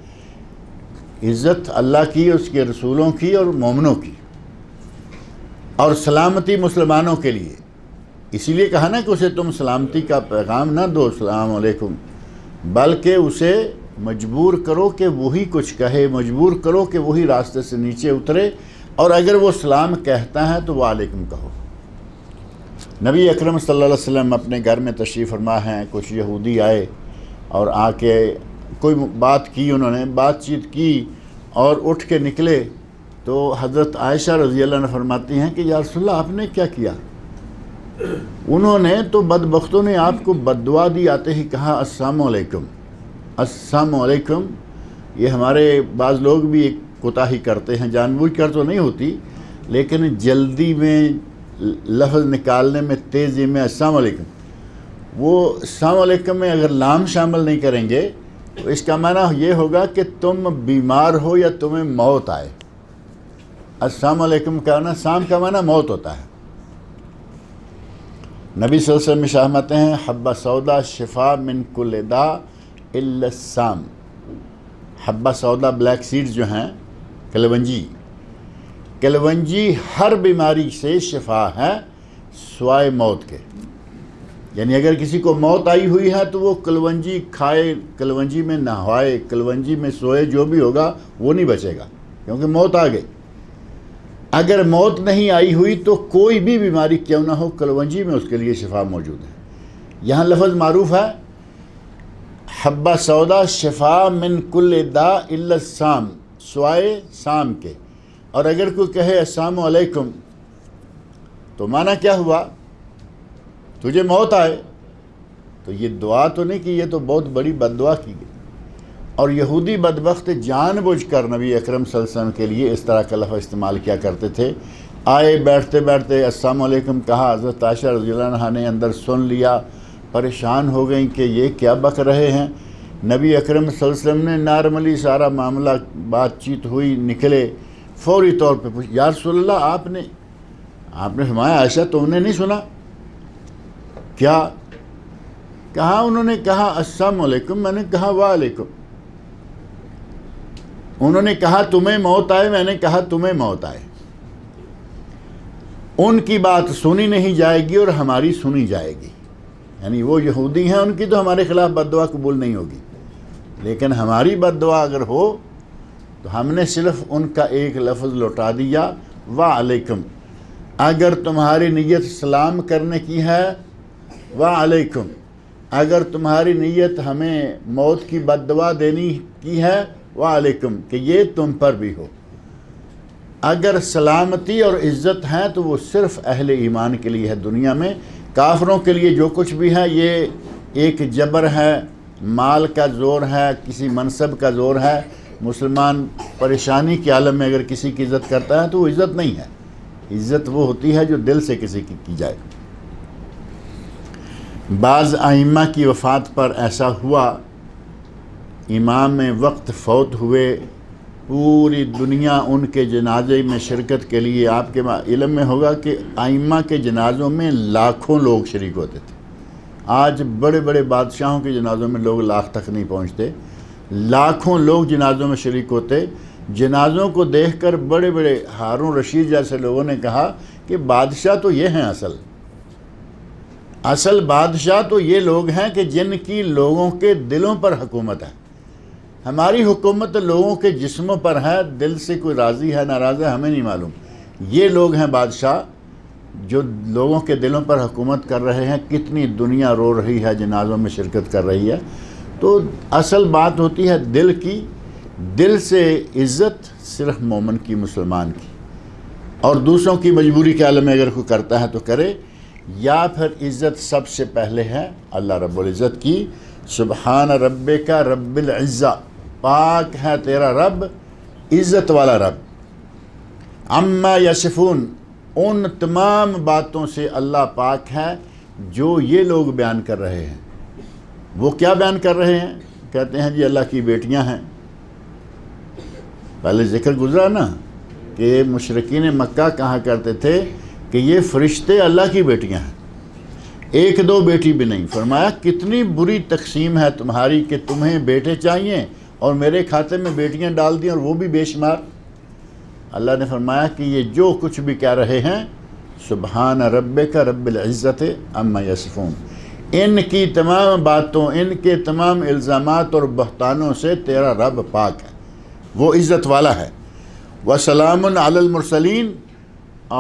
عزت اللہ کی، اس کے رسولوں کی اور مومنوں کی، اور سلامتی مسلمانوں کے لیے۔ اسی لیے کہا نا کہ اسے تم سلامتی کا پیغام نہ دو السلام علیکم، بلکہ اسے مجبور کرو کہ وہی کچھ کہے، مجبور کرو کہ وہی راستے سے نیچے اترے، اور اگر وہ سلام کہتا ہے تو وعلیکم کہو۔ نبی اکرم صلی اللہ علیہ وسلم اپنے گھر میں تشریف فرما ہیں، کچھ یہودی آئے اور آ کے کوئی بات کی، انہوں نے بات چیت کی اور اٹھ کے نکلے، تو حضرت عائشہ رضی اللہ عنہ فرماتی ہیں کہ یا رسول اللہ آپ نے کیا کیا؟ انہوں نے تو بدبختوں نے آپ کو بد دعا دی، آتے ہی کہا السلام علیکم۔ السلام علیکم، یہ ہمارے بعض لوگ بھی ایک کوتاہی کرتے ہیں، جان بوجھ کر تو نہیں ہوتی، لیکن جلدی میں لفظ نکالنے میں، تیزی میں السلام علیکم، وہ السلام علیکم میں اگر لام شامل نہیں کریں گے تو اس کا معنی یہ ہوگا کہ تم بیمار ہو یا تمہیں موت آئے۔ السلام علیکم کا معنی، سام کا معنی موت ہوتا ہے۔ نبی صلی اللہ علیہ وسلم فرماتے ہیں حبہ سودا شفا من کل داء الا السام۔ حبہ سودا بلیک سیڈز جو ہیں، کلونجی ہر بیماری سے شفا ہے سوائے موت کے۔ یعنی اگر کسی کو موت آئی ہوئی ہے تو وہ کلونجی کھائے، کلونجی میں نہائے، کلونجی میں سوئے، جو بھی ہوگا وہ نہیں بچے گا، کیونکہ موت آ گئی۔ اگر موت نہیں آئی ہوئی تو کوئی بھی بیماری کیوں نہ ہو، کلونجی میں اس کے لیے شفا موجود ہے۔ یہاں لفظ معروف ہے حبہ سودا شفا من کل داء الا السام، سوائے سام کے۔ اور اگر کوئی کہے السلام علیکم تو معنی کیا ہوا؟ تجھے موت آئے، تو یہ دعا تو نہیں کہ یہ تو بہت بڑی بد دعا کی گئی۔ اور یہودی بدبخت جان بوجھ کر نبی اکرم صلی اللہ علیہ وسلم کے لیے اس طرح کا لفظ استعمال کیا کرتے تھے۔ آئے، بیٹھتے بیٹھتے السلام علیکم کہا، حضرت عائشہ رضی اللہ عنہا نے اندر سن لیا، پریشان ہو گئیں کہ یہ کیا بک رہے ہیں۔ نبی اکرم صلی اللہ علیہ وسلم نے نارملی سارا معاملہ بات چیت ہوئی، نکلے، فوری طور پہ پوچھ، یا رسول اللہ آپ نے فرمایا عائشہ تم نے نہیں سنا کیا؟ کہا، انہوں نے کہا السلام علیکم، میں نے کہا وعلیکم۔ انہوں نے کہا تمہیں موت آئے، میں نے کہا تمہیں موت آئے۔ ان کی بات سنی نہیں جائے گی اور ہماری سنی جائے گی، یعنی وہ یہودی ہیں، ان کی تو ہمارے خلاف بد دعا قبول نہیں ہوگی، لیکن ہماری بد دعا اگر ہو تو ہم نے صرف ان کا ایک لفظ لوٹا دیا، وعلیکم۔ اگر تمہاری نیت سلام کرنے کی ہے، وعلیکم۔ اگر تمہاری نیت ہمیں موت کی بد دعا دینی کی ہے، وعلیکم، کہ یہ تم پر بھی ہو۔ اگر سلامتی اور عزت ہیں تو وہ صرف اہل ایمان کے لیے ہے دنیا میں، کافروں کے لیے جو کچھ بھی ہے یہ ایک جبر ہے، مال کا زور ہے، کسی منصب کا زور ہے۔ مسلمان پریشانی کے عالم میں اگر کسی کی عزت کرتا ہے تو وہ عزت نہیں ہے، عزت وہ ہوتی ہے جو دل سے کسی کی جائے۔ بعض ائمہ کی وفات پر ایسا ہوا، امام وقت فوت ہوئے، پوری دنیا ان کے جنازے میں شرکت کے لیے، آپ کے علم میں ہوگا کہ ائمہ کے جنازوں میں لاکھوں لوگ شریک ہوتے تھے۔ آج بڑے بڑے بادشاہوں کے جنازوں میں لوگ لاکھ تک نہیں پہنچتے، لاکھوں لوگ جنازوں میں شریک ہوتے۔ جنازوں کو دیکھ کر بڑے بڑے ہارون رشید جیسے لوگوں نے کہا کہ بادشاہ تو یہ ہیں، اصل بادشاہ تو یہ لوگ ہیں کہ جن کی لوگوں کے دلوں پر حکومت ہے۔ ہماری حکومت لوگوں کے جسموں پر ہے، دل سے کوئی راضی ہے ناراض ہے ہمیں نہیں معلوم۔ یہ لوگ ہیں بادشاہ جو لوگوں کے دلوں پر حکومت کر رہے ہیں۔ کتنی دنیا رو رہی ہے، جنازوں میں شرکت کر رہی ہے۔ تو اصل بات ہوتی ہے دل کی، دل سے عزت صرف مومن کی، مسلمان کی، اور دوسروں کی مجبوری کے عالم میں اگر کوئی کرتا ہے تو کرے، یا پھر عزت سب سے پہلے ہے اللہ رب العزت کی۔ سبحان ربک رب العزہ، پاک ہے تیرا رب، عزت والا رب۔ عما یصفون، ان تمام باتوں سے اللہ پاک ہے جو یہ لوگ بیان کر رہے ہیں۔ وہ کیا بیان کر رہے ہیں؟ کہتے ہیں جی اللہ کی بیٹیاں ہیں۔ پہلے ذکر گزرا نا کہ مشرکین مکہ کہا کرتے تھے کہ یہ فرشتے اللہ کی بیٹیاں ہیں، ایک دو بیٹی بھی نہیں۔ فرمایا کتنی بری تقسیم ہے تمہاری کہ تمہیں بیٹے چاہیے اور میرے کھاتے میں بیٹیاں ڈال دیں، اور وہ بھی بے شمار۔ اللہ نے فرمایا کہ یہ جو کچھ بھی کہہ رہے ہیں، سبحان ربک رب العزت عما یصفون، ان کی تمام باتوں، ان کے تمام الزامات اور بہتانوں سے تیرا رب پاک ہے، وہ عزت والا ہے۔ وسلام علی المرسلین،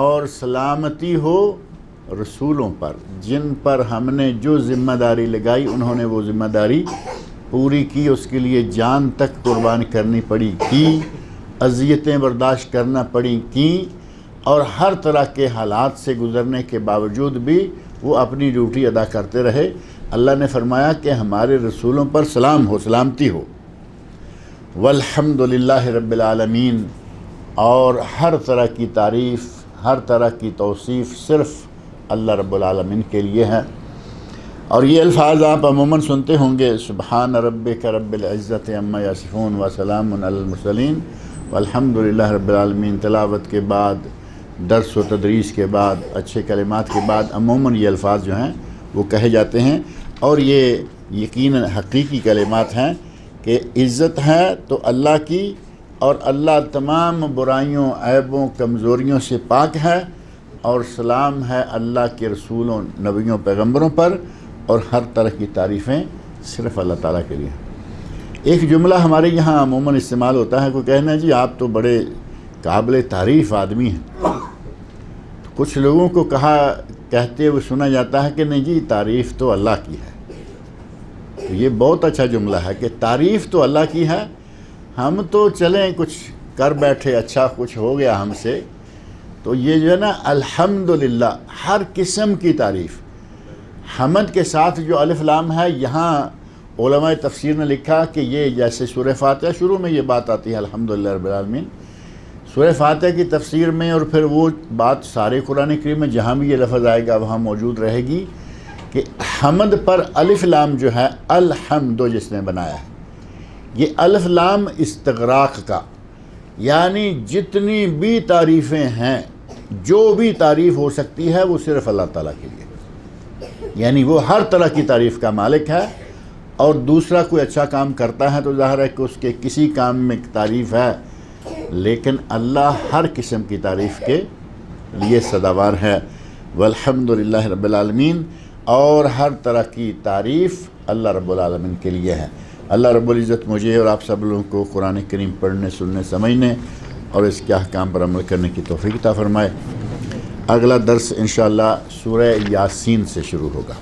اور سلامتی ہو رسولوں پر، جن پر ہم نے جو ذمہ داری لگائی انہوں نے وہ ذمہ داری پوری کی، اس کے لیے جان تک قربان کرنی پڑی کی، اذیتیں برداشت کرنا پڑی کی، اور ہر طرح کے حالات سے گزرنے کے باوجود بھی وہ اپنی ڈیوٹی ادا کرتے رہے۔ اللہ نے فرمایا کہ ہمارے رسولوں پر سلام ہو، سلامتی ہو۔ والحمد للہ رب العالمین، اور ہر طرح کی تعریف، ہر طرح کی توصیف صرف اللہ رب العالمین کے لیے ہے۔ اور یہ الفاظ آپ عموماً سنتے ہوں گے، سبحان ربک رب العزت عما یصفون وسلام علی المرسلین والحمد للہ رب العالمین۔ تلاوت کے بعد، درس و تدریس کے بعد، اچھے کلمات کے بعد عموماً یہ الفاظ جو ہیں وہ کہے جاتے ہیں، اور یہ یقیناً حقیقی کلمات ہیں کہ عزت ہے تو اللہ کی، اور اللہ تمام برائیوں، عیبوں، کمزوریوں سے پاک ہے، اور سلام ہے اللہ کے رسولوں، نبیوں، پیغمبروں پر، اور ہر طرح کی تعریفیں صرف اللہ تعالیٰ کے لیے۔ ایک جملہ ہمارے یہاں عموماً استعمال ہوتا ہے، کوئی کہنا جی آپ تو بڑے قابل تعریف آدمی ہیں۔ کچھ لوگوں کو کہتے ہوئے سنا جاتا ہے کہ نہیں جی تعریف تو اللہ کی ہے۔ تو یہ بہت اچھا جملہ ہے کہ تعریف تو اللہ کی ہے، ہم تو چلیں کچھ کر بیٹھے، اچھا کچھ ہو گیا ہم سے، تو یہ جو ہے نا الحمدللہ، ہر قسم کی تعریف، حمد کے ساتھ جو الف لام ہے یہاں علماء تفسیر نے لکھا کہ یہ جیسے سورہ فاتحہ شروع میں یہ بات آتی ہے الحمدللہ رب العالمین، سورہ فاتحہ کی تفسیر میں، اور پھر وہ بات سارے قرآن کریم میں جہاں بھی یہ لفظ آئے گا وہاں موجود رہے گی کہ حمد پر الف لام جو ہے الحمد جس نے بنایا ہے، یہ الف لام استغراق کا، یعنی جتنی بھی تعریفیں ہیں، جو بھی تعریف ہو سکتی ہے وہ صرف اللہ تعالیٰ کے لیے، یعنی وہ ہر طرح کی تعریف کا مالک ہے، اور دوسرا کوئی اچھا کام کرتا ہے تو ظاہر ہے کہ اس کے کسی کام میں تعریف ہے، لیکن اللہ ہر قسم کی تعریف کے لیے سزاوار ہے۔ والحمدللہ رب العالمین، اور ہر طرح کی تعریف اللہ رب العالمین کے لیے ہے۔ اللہ رب العزت مجھے اور آپ سب لوگوں کو قرآن کریم پڑھنے، سننے، سمجھنے اور اس کے احکام پر عمل کرنے کی توفیق عطا فرمائے۔ اگلا درس انشاءاللہ سورہ یاسین سے شروع ہوگا۔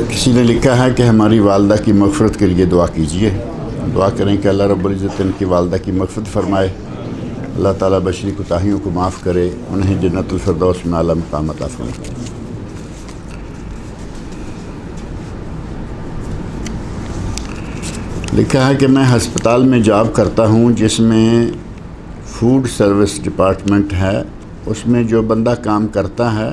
کسی نے لکھا ہے کہ ہماری والدہ کی مغفرت کے لیے دعا کیجیے، دعا کریں کہ اللہ رب العزت ان کی والدہ کی مغفرت فرمائے، اللہ تعالیٰ بشری کوتاہیوں کو معاف کرے، انہیں جنت الفردوس میں اعلیٰ مقام عطا فرمائے۔ لکھا ہے کہ میں ہسپتال میں جاب کرتا ہوں جس میں فوڈ سروس ڈپارٹمنٹ ہے، اس میں جو بندہ کام کرتا ہے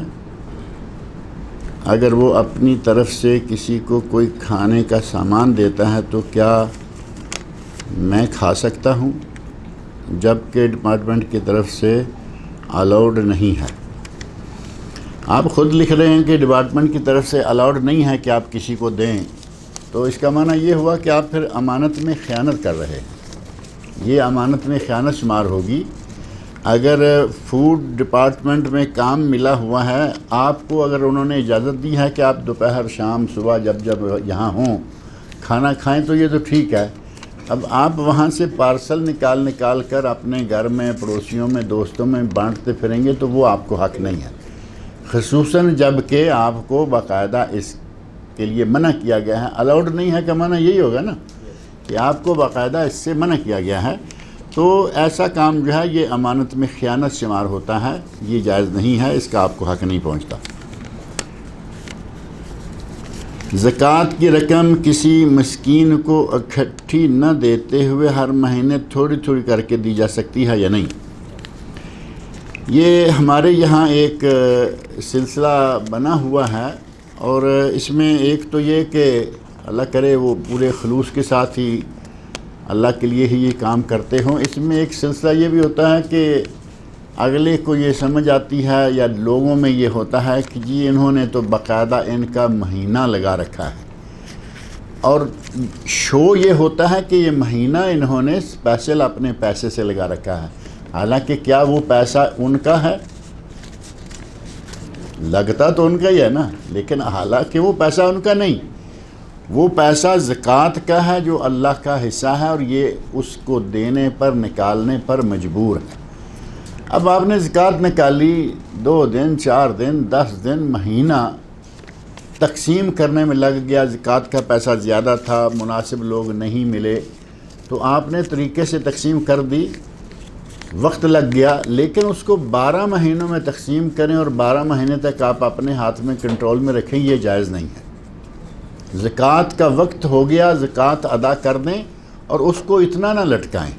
اگر وہ اپنی طرف سے کسی کو کوئی کھانے کا سامان دیتا ہے تو کیا میں کھا سکتا ہوں، جبکہ ڈپارٹمنٹ کی طرف سے الاؤڈ نہیں ہے؟ آپ خود لکھ رہے ہیں کہ ڈپارٹمنٹ کی طرف سے الاؤڈ نہیں ہے کہ آپ کسی کو دیں، تو اس کا معنی یہ ہوا کہ آپ پھر امانت میں خیانت کر رہے ہیں، یہ امانت میں خیانت شمار ہوگی۔ اگر فوڈ ڈپارٹمنٹ میں کام ملا ہوا ہے، آپ کو اگر انہوں نے اجازت دی ہے کہ آپ دوپہر، شام، صبح جب یہاں ہوں کھانا کھائیں تو یہ تو ٹھیک ہے۔ اب آپ وہاں سے پارسل نکال کر اپنے گھر میں، پڑوسیوں میں، دوستوں میں بانٹتے پھریں گے تو وہ آپ کو حق نہیں ہے، خصوصاً جب کہ آپ کو باقاعدہ اس کے لیے منع کیا گیا ہے۔ الاؤڈ نہیں ہے کا معنی یہی ہوگا نا کہ آپ کو باقاعدہ اس سے منع کیا گیا ہے، تو ایسا کام جو ہے یہ امانت میں خیانت شمار ہوتا ہے، یہ جائز نہیں ہے، اس کا آپ کو حق نہیں پہنچتا۔ زکوٰۃ کی رقم کسی مسکین کو اکٹھی نہ دیتے ہوئے ہر مہینے تھوڑی تھوڑی کر کے دی جا سکتی ہے یا نہیں؟ یہ ہمارے یہاں ایک سلسلہ بنا ہوا ہے، اور اس میں ایک تو یہ کہ اللہ کرے وہ پورے خلوص کے ساتھ ہی اللہ کے لیے ہی یہ کام کرتے ہوں۔ اس میں ایک سلسلہ یہ بھی ہوتا ہے کہ اگلے کو یہ سمجھ آتی ہے یا لوگوں میں یہ ہوتا ہے کہ جی انہوں نے تو باقاعدہ ان کا مہینہ لگا رکھا ہے، اور شو یہ ہوتا ہے کہ یہ مہینہ انہوں نے اسپیشل اپنے پیسے سے لگا رکھا ہے، حالانکہ کیا وہ پیسہ ان کا ہے؟ لگتا تو ان کا ہی ہے نا، لیکن حالانکہ وہ پیسہ ان کا نہیں، وہ پیسہ زکوٰۃ کا ہے جو اللہ کا حصہ ہے، اور یہ اس کو دینے پر، نکالنے پر مجبور ہے۔ اب آپ نے زکوٰۃ نکالی، 2 دن، 4 دن، 10 دن، مہینہ تقسیم کرنے میں لگ گیا، زکوٰۃ کا پیسہ زیادہ تھا، مناسب لوگ نہیں ملے، تو آپ نے طریقے سے تقسیم کر دی، وقت لگ گیا، لیکن اس کو 12 مہینوں میں تقسیم کریں اور 12 مہینے تک آپ اپنے ہاتھ میں کنٹرول میں رکھیں، یہ جائز نہیں ہے۔ زکوٰۃ کا وقت ہو گیا، زکوٰۃ ادا کر دیں اور اس کو اتنا نہ لٹکائیں۔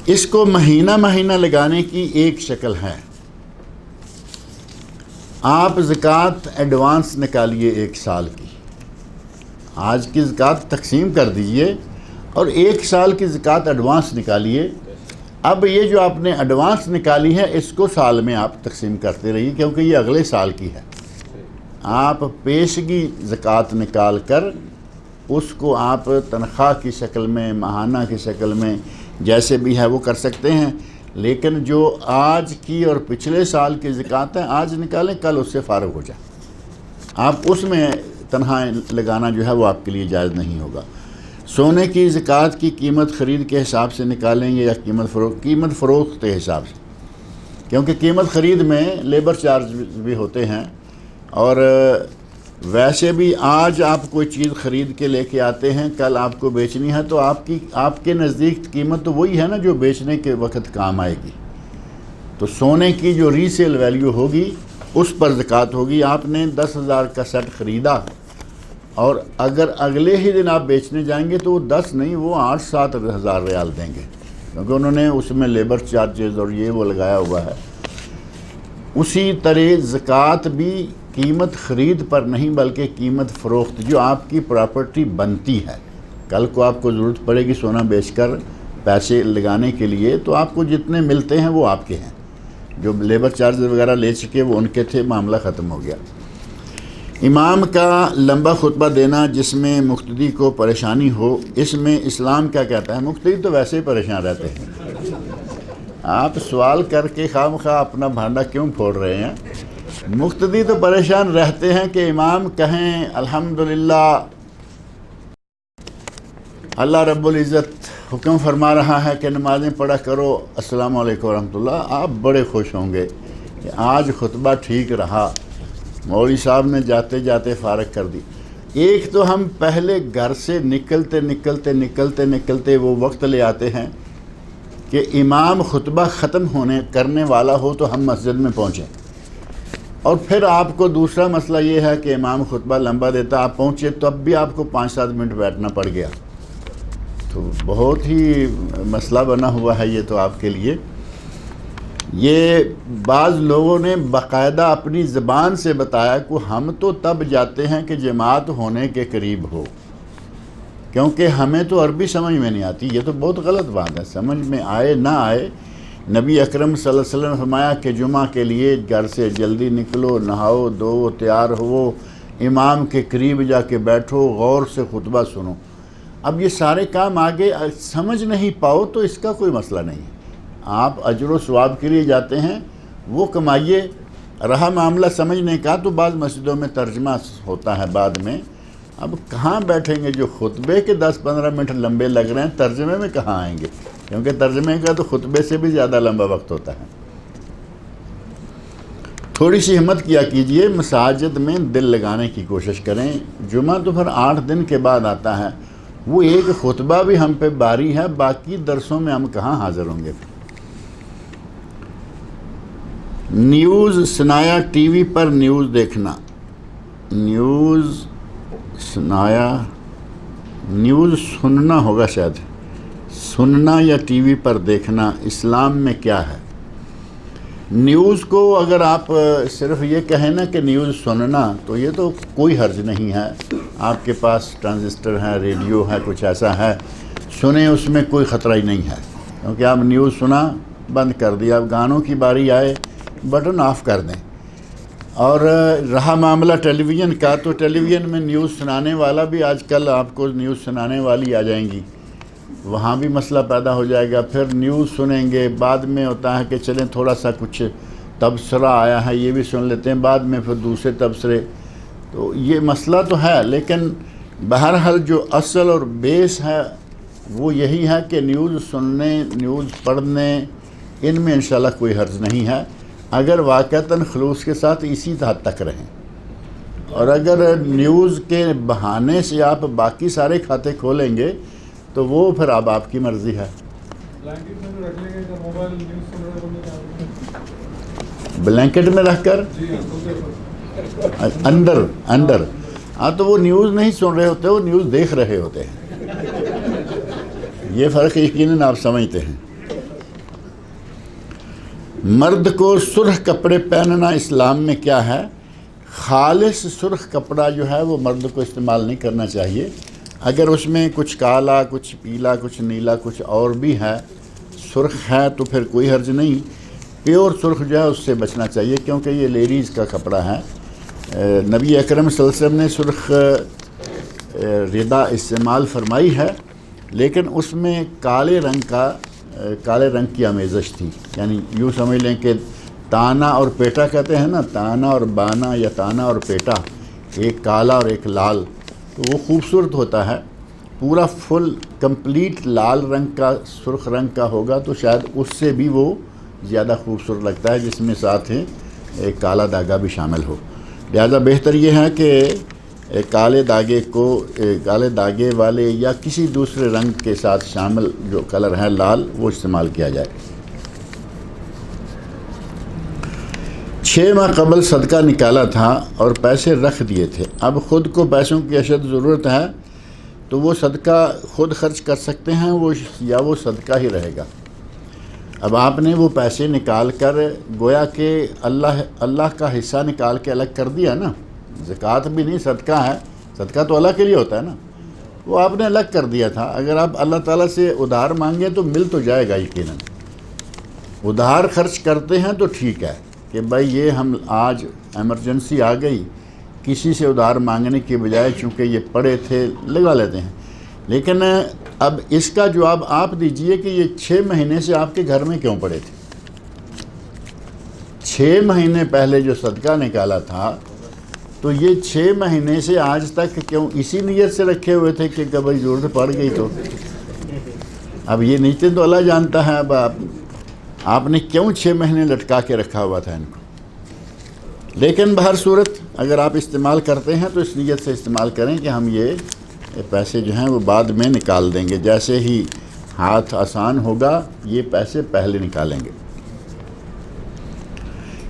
اس کو مہینہ مہینہ لگانے کی ایک شکل ہے، آپ زکوٰۃ ایڈوانس نکالیے 1 سال کی، آج کی زکوٰۃ تقسیم کر دیجئے اور 1 سال کی زکوٰۃ ایڈوانس نکالیے۔ اب یہ جو آپ نے ایڈوانس نکالی ہے اس کو سال میں آپ تقسیم کرتے رہیے، کیونکہ یہ اگلے سال کی ہے۔ آپ پیشگی زکوٰۃ نکال کر اس کو آپ تنخواہ کی شکل میں، ماہانہ کی شکل میں، جیسے بھی ہے وہ کر سکتے ہیں، لیکن جو آج کی اور پچھلے سال کی زکوٰۃ ہے آج نکالیں، کل اس سے فارغ ہو جائیں۔ آپ اس میں تنخواہیں لگانا جو ہے وہ آپ کے لیے جائز نہیں ہوگا۔ سونے کی زکوٰۃ کی قیمت خرید کے حساب سے نکالیں گے یا قیمت فروخت کے حساب سے، کیونکہ قیمت خرید میں لیبر چارج بھی ہوتے ہیں، اور ویسے بھی آج آپ کوئی چیز خرید کے لے کے آتے ہیں، کل آپ کو بیچنی ہے تو آپ کے نزدیک قیمت تو وہی ہے نا جو بیچنے کے وقت کام آئے گی۔ تو سونے کی جو ری سیل ویلیو ہوگی اس پر زکوٰۃ ہوگی۔ آپ نے 10,000 کا سیٹ خریدا اور اگر اگلے ہی دن آپ بیچنے جائیں گے تو وہ 10 نہیں، وہ 8-7 ہزار ریال دیں گے، کیونکہ انہوں نے اس میں لیبر چارجز اور یہ وہ لگایا ہوا ہے۔ اسی طرح زکوٰۃ بھی قیمت خرید پر نہیں بلکہ قیمت فروخت، جو آپ کی پراپرٹی بنتی ہے، کل کو آپ کو ضرورت پڑے گی سونا بیچ کر پیسے لگانے کے لیے، تو آپ کو جتنے ملتے ہیں وہ آپ کے ہیں، جو لیبر چارج وغیرہ لے چکے وہ ان کے تھے، معاملہ ختم ہو گیا۔ امام کا لمبا خطبہ دینا جس میں مقتدی کو پریشانی ہو، اس میں اسلام کیا کہتا ہے؟ مقتدی تو ویسے ہی پریشان رہتے ہیں، آپ سوال کر کے خواہ مخواہ اپنا بھانڈا کیوں پھوڑ رہے ہیں؟ مقتدی تو پریشان رہتے ہیں کہ امام کہیں الحمدللہ اللہ رب العزت حکم فرما رہا ہے کہ نمازیں پڑھا کرو، السلام علیکم ورحمۃ اللہ، آپ بڑے خوش ہوں گے کہ آج خطبہ ٹھیک رہا، مولوی صاحب نے جاتے جاتے فارغ کر دی۔ ایک تو ہم پہلے گھر سے نکلتے وہ وقت لے آتے ہیں کہ امام خطبہ ختم کرنے والا ہو تو ہم مسجد میں پہنچیں، اور پھر آپ کو دوسرا مسئلہ یہ ہے کہ امام خطبہ لمبا دیتا، آپ پہنچے تو اب بھی آپ کو 5-7 منٹ بیٹھنا پڑ گیا، تو بہت ہی مسئلہ بنا ہوا ہے یہ تو آپ کے لیے۔ یہ بعض لوگوں نے باقاعدہ اپنی زبان سے بتایا کہ ہم تو تب جاتے ہیں کہ جماعت ہونے کے قریب ہو، کیونکہ ہمیں تو عربی سمجھ میں نہیں آتی۔ یہ تو بہت غلط بات ہے، سمجھ میں آئے نہ آئے، نبی اکرم صلی اللہ علیہ وسلم نے فرمایا کہ جمعہ کے لیے گھر سے جلدی نکلو، نہاؤ دھو تیار ہو، امام کے قریب جا کے بیٹھو، غور سے خطبہ سنو۔ اب یہ سارے کام آگے سمجھ نہیں پاؤ تو اس کا کوئی مسئلہ نہیں ہے، آپ اجر و ثواب کے لیے جاتے ہیں وہ کمائیے۔ رہا معاملہ سمجھنے کا تو بعض مسجدوں میں ترجمہ ہوتا ہے بعد میں، اب کہاں بیٹھیں گے؟ جو خطبے کے 10-15 منٹ لمبے لگ رہے ہیں ترجمے میں کہاں آئیں گے؟ کیونکہ ترجمے کا تو خطبے سے بھی زیادہ لمبا وقت ہوتا ہے۔ تھوڑی سی ہمت کیا کیجئے، مساجد میں دل لگانے کی کوشش کریں۔ جمعہ تو پھر 8 دن کے بعد آتا ہے، وہ ایک خطبہ بھی ہم پہ باری ہے، باقی درسوں میں ہم کہاں حاضر ہوں گے۔ نیوز سنایا ٹی وی پر نیوز دیکھنا، نیوز سننا ہوگا، شاید سننا یا ٹی وی پر دیکھنا اسلام میں کیا ہے؟ نیوز کو اگر آپ صرف یہ کہیں نا کہ نیوز سننا تو یہ تو کوئی حرج نہیں ہے، آپ کے پاس ٹرانزسٹر ہے، ریڈیو ہے، کچھ ایسا ہے، سنیں، اس میں کوئی خطرہ ہی نہیں ہے، کیونکہ آپ نیوز سنا بند کر دیا، اب گانوں کی باری آئے بٹن آف کر دیں۔ اور رہا معاملہ ٹیلی ویژن کا، تو ٹیلی ویژن میں نیوز سنانے والا بھی آج کل آپ کو نیوز سنانے والی آ جائیں گی، وہاں بھی مسئلہ پیدا ہو جائے گا۔ پھر نیوز سنیں گے، بعد میں ہوتا ہے کہ چلیں تھوڑا سا کچھ تبصرہ آیا ہے یہ بھی سن لیتے ہیں، بعد میں پھر دوسرے تبصرے، تو یہ مسئلہ تو ہے، لیکن بہرحال جو اصل اور بیس ہے وہ یہی ہے کہ نیوز سننے، نیوز پڑھنے، ان میں انشاءاللہ کوئی حرج نہیں ہے، اگر واقعتاً خلوص کے ساتھ اسی حد تک رہیں۔ اور اگر نیوز کے بہانے سے آپ باقی سارے کھاتے کھولیں گے تو وہ پھر اب آپ کی مرضی ہے۔ بلینکٹ میں رکھ کر اندر ہاں، تو وہ نیوز نہیں سن رہے ہوتے، وہ نیوز دیکھ رہے ہوتے ہیں، یہ فرق یقیناً آپ سمجھتے ہیں۔ مرد کو سرخ کپڑے پہننا اسلام میں کیا ہے؟ خالص سرخ کپڑا جو ہے وہ مرد کو استعمال نہیں کرنا چاہیے. اگر اس میں کچھ کالا، کچھ پیلا، کچھ نیلا، کچھ اور بھی ہے، سرخ ہے، تو پھر کوئی حرج نہیں. پیور سرخ جو ہے اس سے بچنا چاہیے، کیونکہ یہ لیڈیز کا کپڑا ہے. نبی اکرم صلی اللہ علیہ وسلم نے سرخ ردا استعمال فرمائی ہے، لیکن اس میں کالے رنگ کی آمیزش تھی. یعنی یوں سمجھ لیں کہ تانا اور پیٹا کہتے ہیں نا، تانا اور بانا یا تانا اور پیٹا، ایک کالا اور ایک لال، تو وہ خوبصورت ہوتا ہے. پورا فل کمپلیٹ لال رنگ کا، سرخ رنگ کا ہوگا تو شاید اس سے بھی وہ زیادہ خوبصورت لگتا ہے، جس میں ساتھ ایک کالا دھاگا بھی شامل ہو. لہذا بہتر یہ ہے کہ کالے دھاگے والے یا کسی دوسرے رنگ کے ساتھ شامل جو کلر ہے لال، وہ استعمال کیا جائے. 6 ماہ قبل صدقہ نکالا تھا اور پیسے رکھ دیے تھے. اب خود کو پیسوں کی اشد ضرورت ہے تو وہ صدقہ خود خرچ کر سکتے ہیں یا وہ صدقہ ہی رہے گا. اب آپ نے وہ پیسے نکال کر گویا کہ اللہ کا حصہ نکال کے الگ کر دیا نا. زکوٰۃ بھی نہیں، صدقہ ہے. صدقہ تو اللہ کے لیے ہوتا ہے نا، وہ آپ نے الگ کر دیا تھا. اگر آپ اللہ تعالیٰ سے ادھار مانگیں تو مل تو جائے گا یقیناً. ادھار خرچ کرتے ہیں تو ٹھیک ہے کہ بھائی یہ ہم آج ایمرجنسی آ گئی، کسی سے ادھار مانگنے کے بجائے چونکہ یہ پڑے تھے لگا لیتے ہیں. لیکن اب اس کا جواب آپ دیجئے کہ یہ 6 مہینے سے آپ کے گھر میں کیوں پڑے تھے؟ 6 مہینے پہلے جو صدقہ نکالا تھا تو یہ 6 مہینے سے آج تک کیوں اسی نیت سے رکھے ہوئے تھے کہ کبھی ضرورت پڑ گئی تو؟ اب یہ نیتیں تو اللہ جانتا ہے. اب آپ نے کیوں 6 مہینے لٹکا کے رکھا ہوا تھا ان کو؟ لیکن بہر صورت اگر آپ استعمال کرتے ہیں تو اس نیت سے استعمال کریں کہ ہم یہ پیسے جو ہیں وہ بعد میں نکال دیں گے. جیسے ہی ہاتھ آسان ہوگا یہ پیسے پہلے نکالیں گے.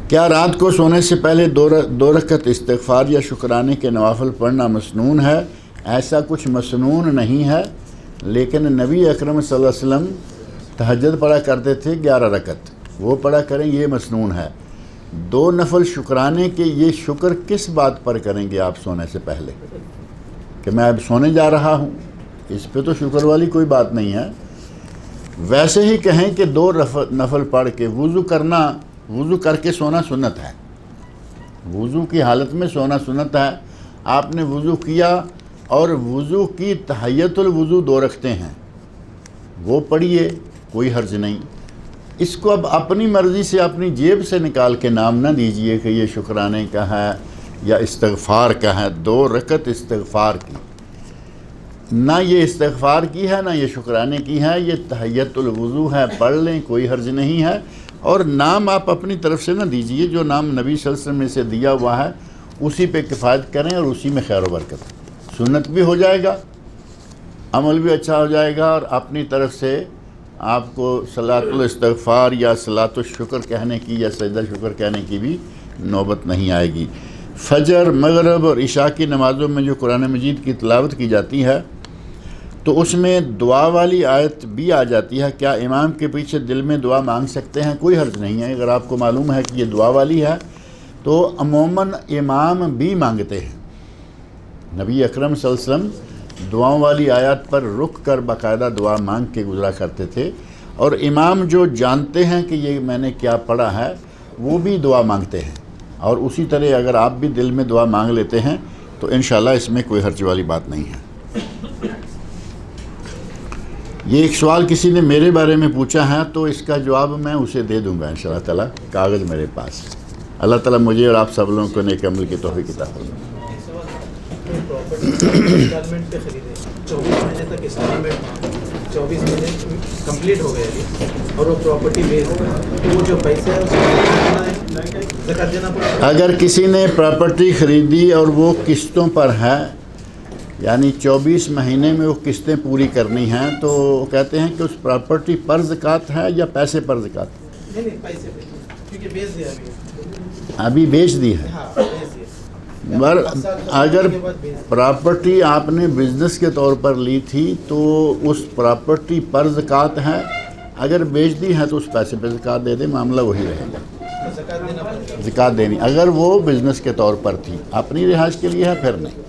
کیا رات کو سونے سے پہلے 2 رکعت استغفار یا شکرانے کے نوافل پڑھنا مسنون ہے؟ ایسا کچھ مسنون نہیں ہے، لیکن نبی اکرم صلی اللہ علیہ وسلم تہجد پڑھا کرتے تھے 11 رکعت، وہ پڑھا کریں، یہ مسنون ہے. 2 نفل شکرانے کے، یہ شکر کس بات پر کریں گے آپ سونے سے پہلے؟ کہ میں اب سونے جا رہا ہوں، اس پہ تو شکر والی کوئی بات نہیں ہے. ویسے ہی کہیں کہ 2 نفل پڑھ کے وضو کر کے سونا سنت ہے. وضو کی حالت میں سونا سنت ہے. آپ نے وضو کیا اور وضو کی تحیت الوضو 2 رکھتے ہیں، وہ پڑھیے، کوئی حرج نہیں. اس کو اب اپنی مرضی سے اپنی جیب سے نکال کے نام نہ دیجئے کہ یہ شکرانے کا ہے یا استغفار کا ہے. 2 رکعت استغفار کی، نہ یہ استغفار کی ہے نہ یہ شکرانے کی ہے، یہ تحیت الوضو ہے، پڑھ لیں، کوئی حرج نہیں ہے. اور نام آپ اپنی طرف سے نہ دیجئے، جو نام نبی صلی اللہ علیہ وسلم سے دیا ہوا ہے اسی پہ کفایت کریں اور اسی میں خیر و برکت. سنت بھی ہو جائے گا، عمل بھی اچھا ہو جائے گا، اور اپنی طرف سے آپ کو صلاۃ الاستغفار یا صلاۃ الشکر کہنے کی یا سجدہ شکر کہنے کی بھی نوبت نہیں آئے گی. فجر، مغرب اور عشاء کی نمازوں میں جو قرآن مجید کی تلاوت کی جاتی ہے تو اس میں دعا والی آیت بھی آ جاتی ہے. کیا امام کے پیچھے دل میں دعا مانگ سکتے ہیں؟ کوئی حرج نہیں ہے. اگر آپ کو معلوم ہے کہ یہ دعا والی ہے تو عموماً امام بھی مانگتے ہیں. نبی اکرم صلی اللہ علیہ وسلم دعاؤں والی آیات پر رک کر باقاعدہ دعا مانگ کے گزرا کرتے تھے، اور امام جو جانتے ہیں کہ یہ میں نے کیا پڑھا ہے وہ بھی دعا مانگتے ہیں. اور اسی طرح اگر آپ بھی دل میں دعا مانگ لیتے ہیں تو انشاءاللہ اس میں کوئی حرج والی بات نہیں ہے. یہ ایک سوال کسی نے میرے بارے میں پوچھا ہے تو اس کا جواب میں اسے دے دوں گا انشاءاللہ تعالی. کاغذ میرے پاس. اللہ تعالیٰ مجھے اور آپ سب لوگوں کو نیک عمل کی توفیق عطا فرمائے. انسٹالمنٹ پہ خریدے 24 مہینے تک انسٹالمنٹ 24 مہینے کمپلیٹ ہو گئے ابھی اور وہ پراپرٹی بیس ہے، وہ جو پیسے ہے اس کو زکات دینا پڑے گا. اگر کسی نے پراپرٹی خریدی اور وہ قسطوں پر ہے، یعنی 24 مہینے میں وہ قسطیں پوری کرنی ہیں، تو کہتے ہیں کہ اس پراپرٹی پر زکات ہے یا پیسے پر زکات؟ نہیں پیسے پہ، کیونکہ بیچ دیا ابھی بیچ دی ہے. ہاں بیچ دیا. مگر اگر پراپرٹی آپ نے بزنس کے طور پر لی تھی تو اس پراپرٹی پر زکات ہے. اگر بیچ دی ہے تو اس پیسے پہ زکوٰۃ دے دے، معاملہ وہی رہے گا، زکوٰۃ دینا پڑے گا. زکوٰۃ دینی. اگر وہ بزنس کے طور پر تھی، اپنی رہائش کے لیے ہے پھر نہیں.